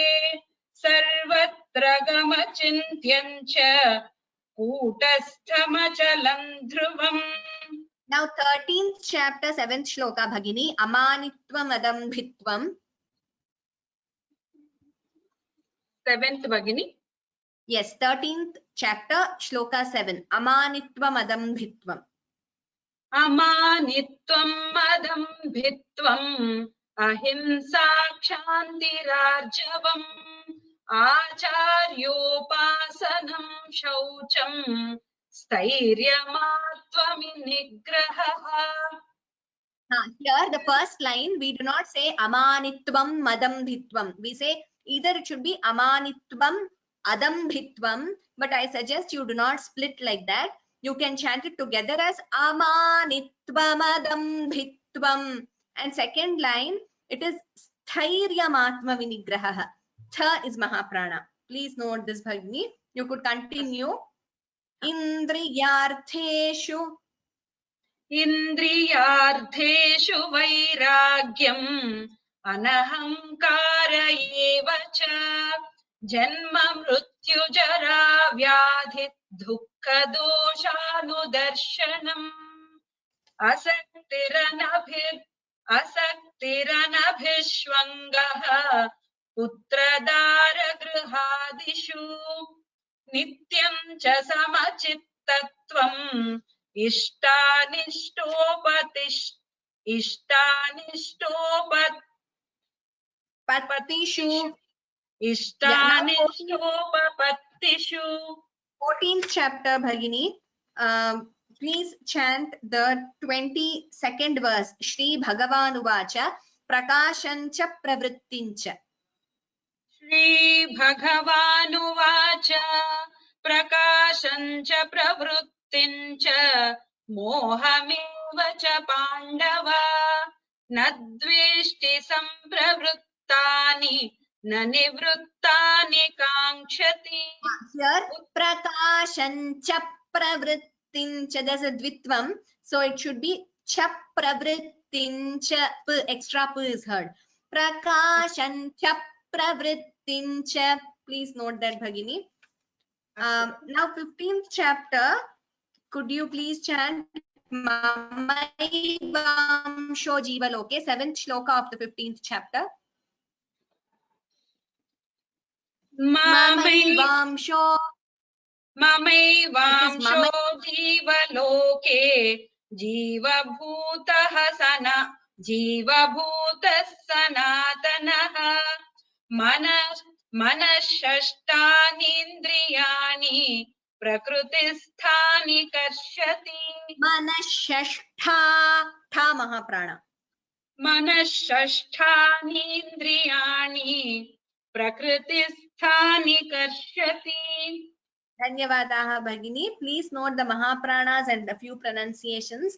S7: sarvatra gamachintyancha kutasthamachalam dhruvam.
S1: Now 13th chapter 7th shloka Bhagini. Amanitvam adambhitvam.
S7: 7th Bhagini.
S1: Yes, 13th chapter shloka 7. Amanitvam adambhitvam.
S7: Amanitvam adambhitvam ahimsa kshantirarjavam acharyopasanam shaucham stairyamatvami nigraha.
S1: Here the first line we do not say amanitvam madambhitvam. We say either it should be amanitvam adambhitvam, but I suggest you do not split like that. You can chant it together as amanitvam adambhitvam. And second line, it is sthairyamaatma vinigraha. Tha is Mahaprana. Please note this, Bhagini. You could continue. Indriyartheshu.
S7: Indriyartheshu vairagyam anahankara eva cha janma mrityu jara vyadhi dukkha doshanudarshanam asaktiranabhishwangaha putradara grihadishu nityam cha samachittatvam
S1: Patishu.
S7: Ishtanishtopatishu.
S1: 14th chapter Bhagini. Please chant the 22nd verse. Shri Bhagavanuvacha Prakashancha Pravrittincha.
S7: Shri Bhagavanuvacha Prakashancha Pravrittincha Mohameva cha Pandava Nadveshti sampravrittani Nanivruttani kankshati.
S1: Here Prakashancha Pravrittincha. There's a dvitvam, so it should be cha pravrittincha. Extra p is heard. Prakashancha pravrittincha. Please note that, Bhagini. Now 15th chapter. Could you please chant Mamaivamsho Jivaloke, 7th shloka of the 15th chapter. Mamaivamsho.
S7: ममैवांशो जीवलोके जीवभूतः सनातनः मनःषष्ठानीन्द्रियाणि प्रकृतिस्थानि कर्षति
S1: Manashashtha, tha mahaprana.
S7: मनःषष्ठानीन्द्रियाणि प्रकृतिस्थानि कर्षति.
S1: Dhanyavadaha Bhagini. Please note the Mahapranas and a few pronunciations.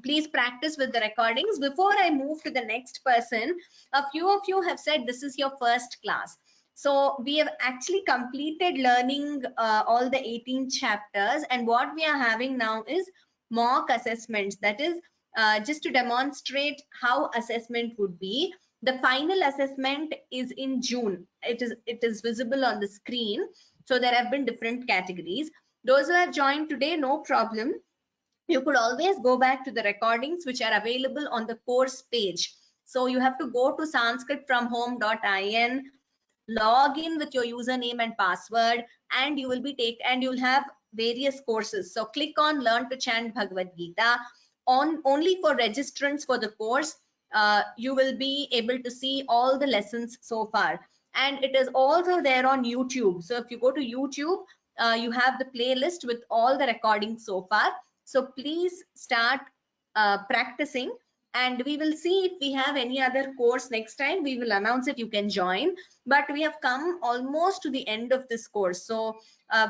S1: Please practice with the recordings. Before I move to the next person, a few of you have said this is your first class. So we have actually completed learning all the 18 chapters, and what we are having now is mock assessments. That is just to demonstrate how assessment would be. The final assessment is in June. It is visible on the screen. So there have been different categories. Those who have joined today, no problem. You could always go back to the recordings which are available on the course page. So you have to go to sanskritfromhome.in, log in with your username and password, and you will have various courses. So click on Learn to Chant Bhagavad Gita. Only for registrants for the course, you will be able to see all the lessons so far. And it is also there on YouTube. So if you go to YouTube, you have the playlist with all the recordings so far. So please start practicing, and we will see if we have any other course next time. We will announce it, you can join. But we have come almost to the end of this course. So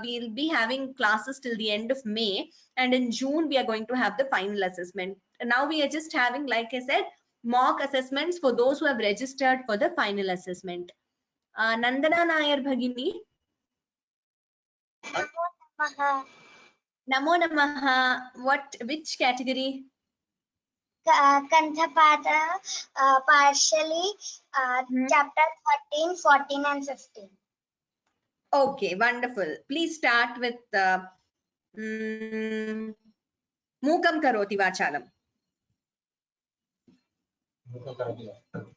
S1: we'll be having classes till the end of May, and in June we are going to have the final assessment. And now we are just having, like I said, mock assessments for those who have registered for the final assessment. Nandana Nayar Bhagini. Namo Namaha. Which category?
S8: Kanthapata, partially, chapter 13, 14 and 15.
S1: Okay, wonderful. Please start with Mukam Karoti Vachalam.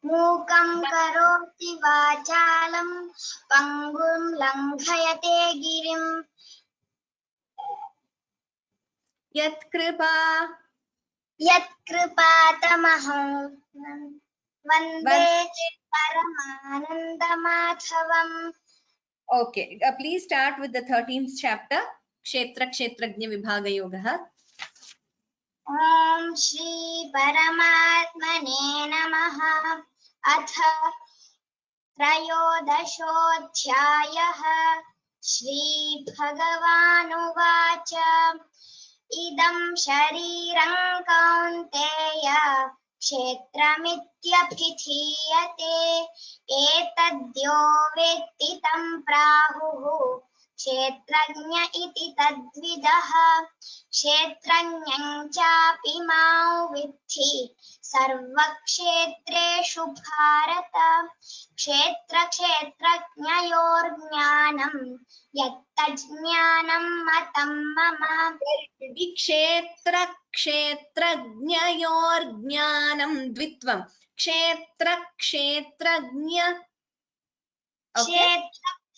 S8: Mukam karoti vachalam, pangum langhayate girim.
S1: Yat kripa.
S8: Yat kripatamaham vande paramanandamadhavam.
S1: Okay, please start with the 13th chapter, Kshetra Kshetrajna Vibhaga Yogaha.
S8: Om Shri Paramatmane Namaha. Atha Trayodashodhyayaha. Shri Bhagavanuvacha. Idam Shariram Kaunteya Kshetramityabhithiyate. Etadyo vetti tam prahuhu Kshetrajna iti tadvidaha. Kshetrajnam chapi mau viddhi sarvakshetreshu bharata. Kshetra kshetrajnayor jnanam yattajnanam matam mama.
S1: Kshetra Kshetrajnayor Jnanam Dvitvam. Kshetra Kshetrajna. Okay.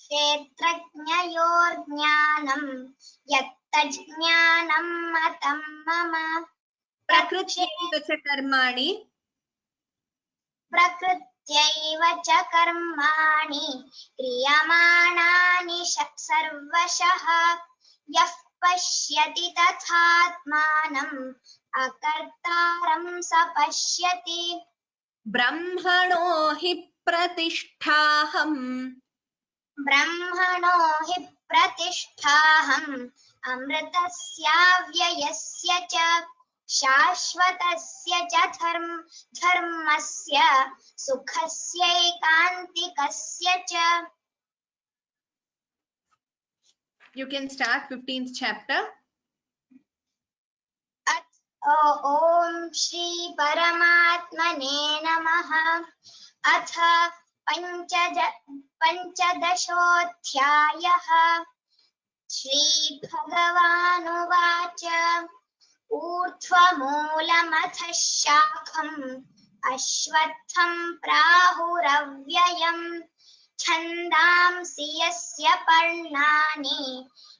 S8: Kshetrajnayor jnanam yattajnanam matam mama.
S1: Prakrityaiva cha karmani.
S8: Prakrityaiva cha karmani kriyamanani sarvashaha. Yah pashyati tathatmanam akartaram sapashyati.
S1: Brahmano hi pratishthaham.
S8: Brahmano hi pratisthaham amritasya vyayasya cha shashvatasya cha dharmasya sukhasya ekantikasya cha.
S1: You can start 15th chapter.
S8: Om Shri Paramatmane Namaha. Atha Panchadashodhyayaha. Shri Bhagavanuvacha. ऊर्ध्वमूलमथ शाखम् अश्वत्थं प्राहुरव्ययम् छन्दांसि यस्य पर्णानि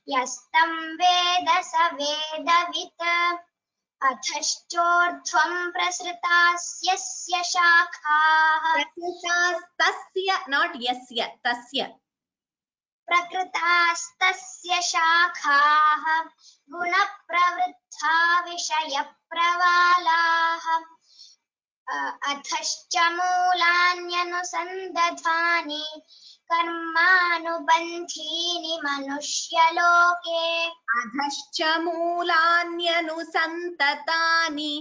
S8: यस्तं वेद स वेदवित् अथश्चोर्ध्वं प्रसृतास्य शाखाः
S1: प्रकृतास्तस्य, not yasya, tasya.
S8: प्रकृतास्तस्य शाखाः गुणप्रवृद्धा विषयप्रवालाः अथश्च मूलान्यनुसन्दधानि कर्मानुबन्धीनि मनुष्यलोके
S1: अधश्च मूलान्यनुसन्ततानि.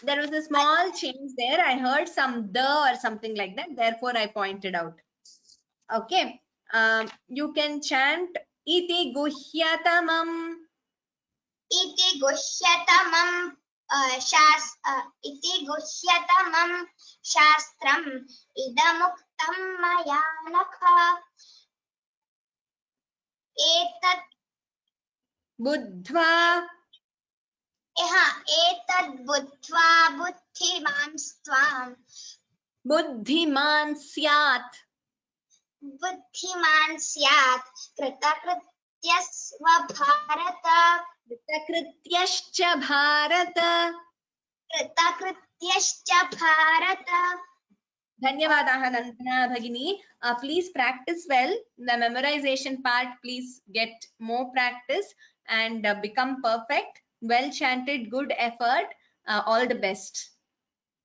S1: There was a small change there. I heard some the or something like that. Therefore, I pointed out. Okay. You can chant iti guhyatamam.
S8: इति गुह्यतमं शास्त्रम् इदमुक्तं मया नख एतत्
S1: बुद्ध्वा
S8: एतद् बुद्ध्वा
S1: बुद्धिमान् स्यात्.
S8: बुद्धिमान् स्यात् कृतकृत्यस्व भारत
S1: कृतकृत्यश्च भारत.
S8: कृतकृत्यश्च भारत.
S1: धन्यवादाः नन्दना भगिनी. Please practice well. The memorization part, please get more practice and become perfect. Well chanted, good effort. All the best.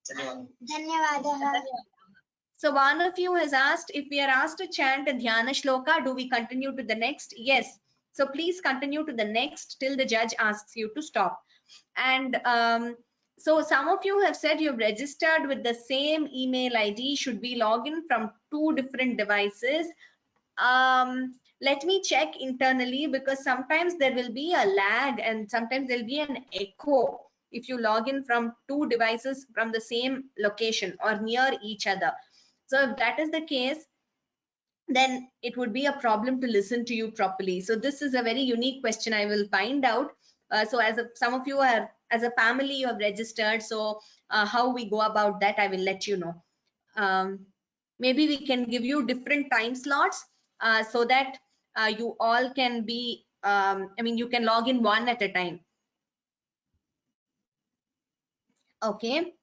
S8: धन्यवादः.
S1: So one of you has asked, if we are asked to chant a dhyana shloka, do we continue to the next? Yes. So please continue to the next till the judge asks you to stop. And so some of you have said you've registered with the same email ID. Should we log in from 2 different devices? Let me check internally, because sometimes there will be a lag and sometimes there'll be an echo if you log in from 2 devices from the same location or near each other. So if that is the case, then it would be a problem to listen to you properly. So this is a very unique question. I will find out. So some of you are, as a family, you have registered. So how we go about that, I will let you know. Maybe we can give you different time slots so that you all can be, you can log in one at a time. Okay.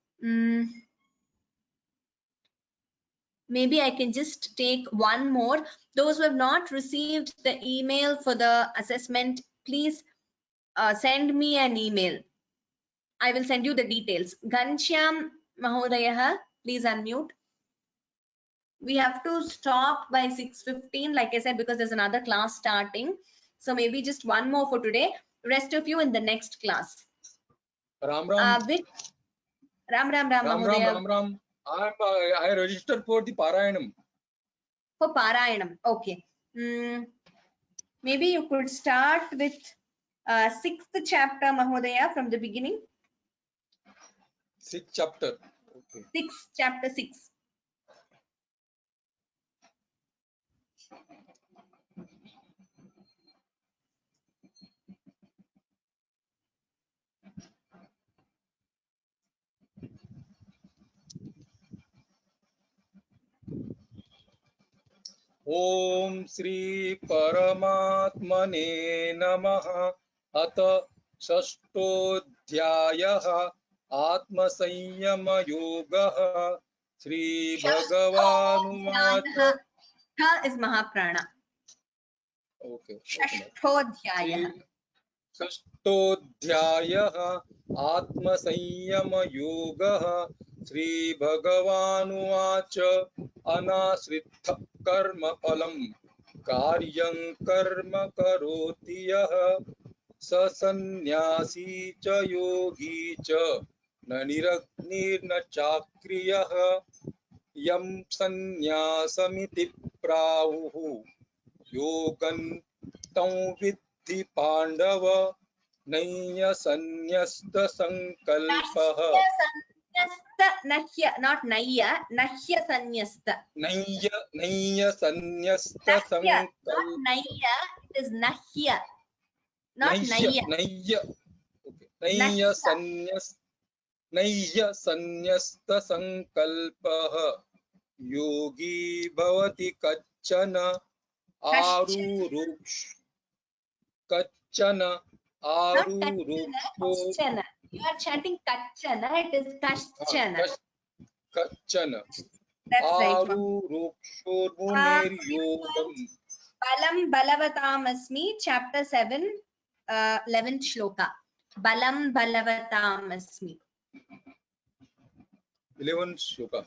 S1: Maybe I can just take one more. Those who have not received the email for the assessment, please send me an email. I will send you the details. Ghanshyam Mahodayah, please unmute. We have to stop by 6:15, like I said, because there's another class starting. So maybe just one more for today. Rest of you in the next class.
S9: Ram.
S1: Ram Mahodaya.
S9: Ram. I registered for the Parayanam.
S1: For Parayanam, okay. Maybe you could start with 6th chapter, Mahodaya, from the beginning.
S9: 6th chapter. Okay.
S1: Chapter 6.
S9: Om Shri Paramatmane Namaha. Atha Shashtodhyayah Atma Sanyama Yogaha. Shri Bhagavan
S1: Tha is Mahaprana.
S9: Okay.
S1: Shashtodhyayah.
S9: Shashtodhyayah Atma Sanyama Yogaha. Shri Bhagavan Anasrittha Karma Phalam Karyam Karma Karoti Yah Sasannyasi cha yogi cha Naniragnir na chakriyah Yam sanyasamiti pravuhu Yogan tam vidhi pandava Naya sanyasta sankalpah
S1: nahya, not nayya, nahya sanyasta.
S9: nayya sanyasta
S1: Nahya, not
S9: sankalpa.
S1: nayya, it is nahya, not nayya.
S9: Nayya. Okay.
S1: Nahya.
S9: नय्य संन्यस्त संकल्पः योगी भवति कच्चन आरुरुक्ष कच्चन
S1: Not
S9: आरुरुक्षो
S1: kachana. You are chanting kachana, it is kachana.
S9: कच्चन
S1: That's right.
S9: आरुरुक्षोर्मुनेर्योगम्
S1: Balam balavatam chapter 7, 11th shloka. Balam balavatam
S9: 11 shloka.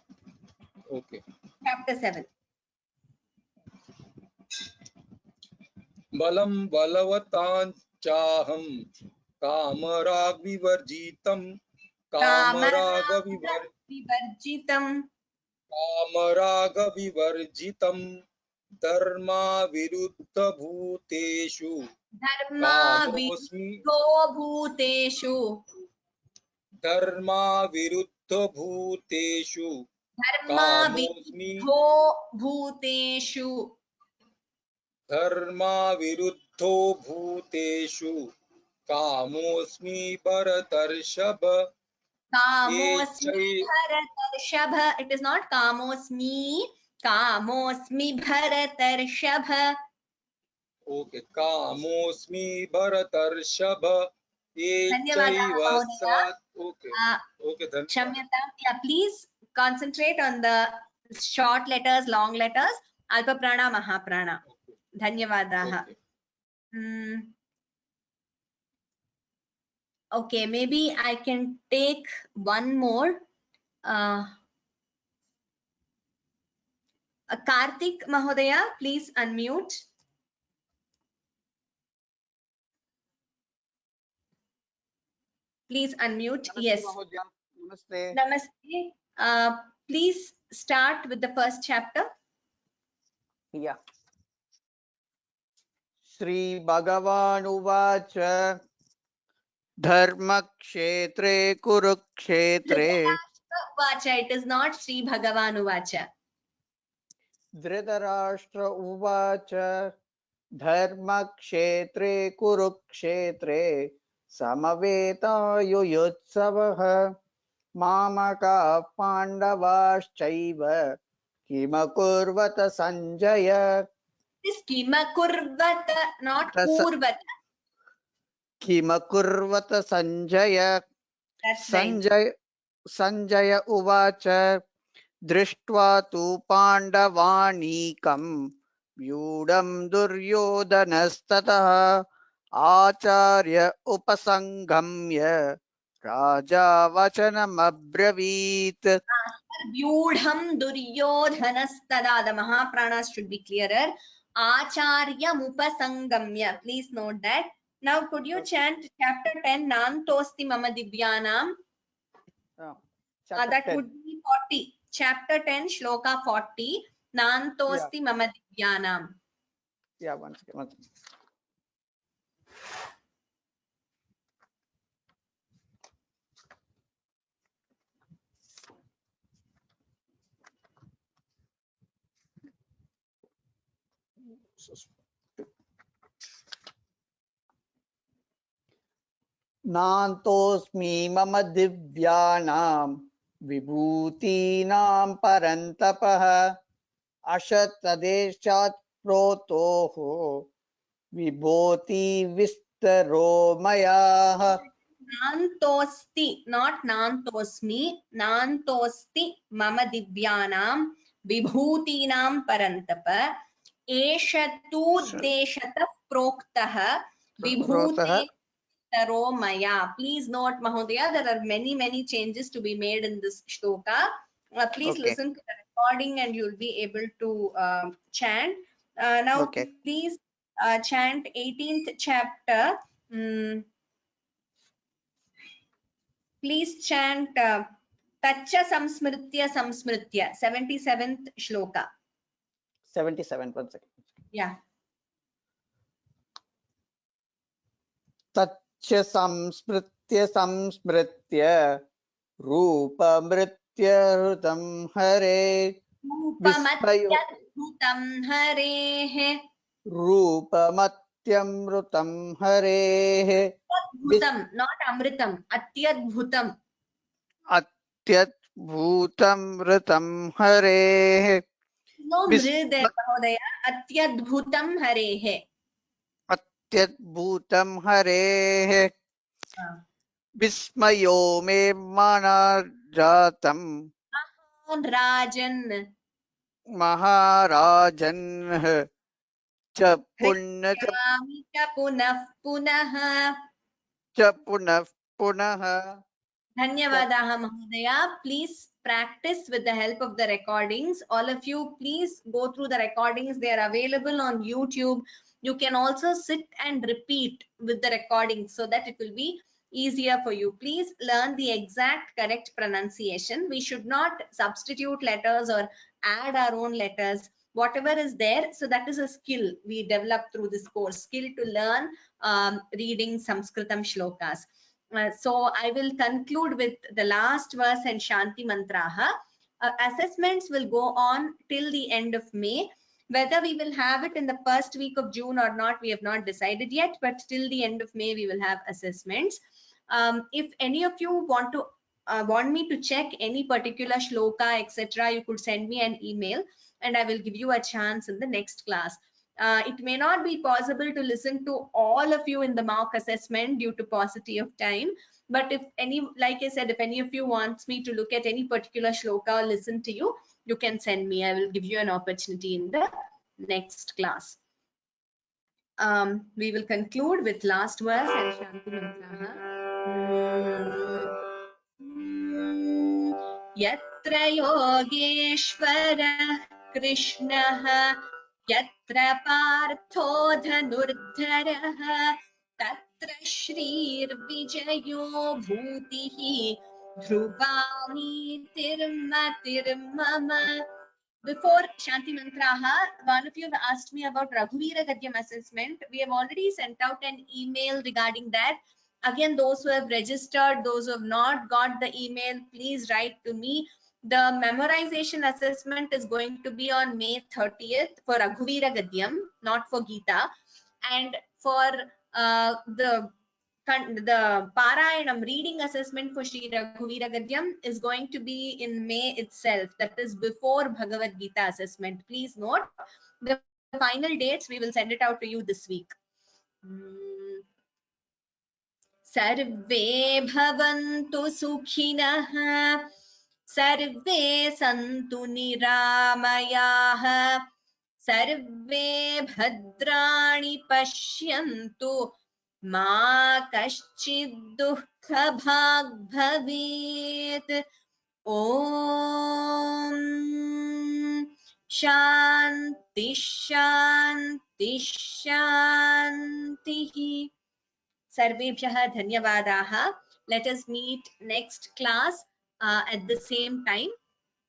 S9: Okay.
S1: Chapter 7.
S9: बलं बलवतां चाहं कामराग विवर्जितं कामराग धर्मा विरुद्ध भूतेषु कामोऽस्मि भरतर्षभ
S1: It is not kamosmi bharatarshab.
S9: Okay, कामोऽस्मि भरतर्षभ ये
S1: धन्यवादाः
S9: चैव
S1: महोदय.
S9: सात्. Okay, okay, धन्यवाद.
S1: Shamyatam. Yeah, please concentrate on the short letters, long letters. Alpa prana, mahaprana. Dhanyavadaha.
S9: Okay.
S1: Okay, maybe I can take one more. Karthik Mahodaya, please unmute. Please unmute. Yes.
S10: Namaste.
S1: Namaste. Please start with the first chapter.
S10: Yeah. Shri Bhagavan Uvacha Dharmakshetre Kurukshetre
S1: Vacha, it is not Sri Bhagavan Uvacha.
S10: Dhritarashtra Uvacha Dharmakshetre Kurukshetre Samaveta Yuyutsavaha Mamaka Pandavaschaiva Kimakurvata Sanjaya.
S1: This Kimakurvata, not Kurvata.
S10: Kimakurvata Sanjaya.
S1: That's right.
S10: Sanjaya Uvacha Drishtva tu Pandavanīkam Vyūdam Duryodhanastataha Acharya Upasangamya Raja Vachanam Abravīt.
S1: Vyūdham Duryodhanastada. The Mahapranas should be clearer. Acharya Upasangamya. Please note that. Now, could you chant chapter 10, Nantosti Mama Divyanam? That 10. Would be 40. Chapter 10, Shloka 40. Nantosti Mama Divyanam.
S10: Yeah, one second. Nantosmi mama divyanam vibhutinam parantapah ashatadeshat protoho vibhoti vistaro maya.
S1: Nantosti, not Nantosmi. Nantosti mama divyanam vibhutinam parantapa eshatu deshata proktah vibhuti Maya. Please note, Mahodaya, there are many changes to be made in this shloka. Please listen to the recording and you'll be able to chant. Now, please chant 18th chapter. Please chant Tacha Samsmritya Samsmritya, 77th shloka.
S10: 77, 1 second.
S1: Yeah.
S10: Tacha samspritya samspritya rupa mritya रूपमत्यहृतं हरे
S1: रूपमत्यद्भुतं हरेः
S10: रूपमत्यमृतं हरेः
S1: अद्भुतं, not amritam, atyadbhutam.
S10: अत्यद्भुतमृतं हरेः
S1: No
S10: विस्-
S1: mri there, Mahodaya. Atyadbhutam harehe.
S10: अत्यद्भुतं हरेः
S1: Ah.
S10: विस्मयो मे मना जातम्
S1: Rajan.
S10: महाराजन् च पुण्य
S1: Prishyami cha punah punah.
S10: च पुनः पुनः
S1: Dhanyavadaha Mahodaya. Please practice with the help of the recordings. All of you, please go through the recordings. They are available on YouTube. You can also sit and repeat with the recordings so that it will be easier for you. Please learn the exact correct pronunciation. We should not substitute letters or add our own letters. Whatever is there, so that is a skill we develop through this course, skill to learn reading Sanskritam shlokas. So I will conclude with the last verse and Shanti Mantraha. Assessments will go on till the end of May. Whether we will have it in the first week of June or not, we have not decided yet, but till the end of May, we will have assessments. If any of you want me to check any particular shloka, etc., you could send me an email and I will give you a chance in the next class. It may not be possible to listen to all of you in the mock assessment due to paucity of time. But if any, like I said, if any of you wants me to look at any particular shloka or listen to you, you can send me. I will give you an opportunity in the next class. We will conclude with last verse and Shanti Mantraha. Yatra Yogeshwarah Krishnah Yatra Partho Dhanurdharah Tatra Shrir Vijayo Bhutihi Dhruvani Tirmatirmama. Before Shanti Mantraha, one of you have asked me about Raghuvira Gadyam assessment. We have already sent out an email regarding that. Again, those who have registered, those who have not got the email, please write to me. The memorization assessment is going to be on May 30th for Raghuvira Gadyam, not for Gita. And for the Parayanam reading assessment for Sri Raghuvira Gadyam is going to be in May itself. That is before Bhagavad Gita assessment. Please note the final dates. We will send it out to you this week. Sarve bhavantu sukhinah, sarve santu niramayah, sarve bhadrani pashyantu, ma kaschid dukkha bhag bhavet. Om Shanti Shanti Shanti. Sarvebhyah dhanyavadaha. Let us meet next class at the same time.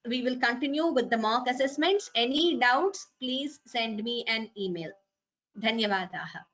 S1: We will continue with the mock assessments. Any doubts, please send me an email. Dhanyavadaha.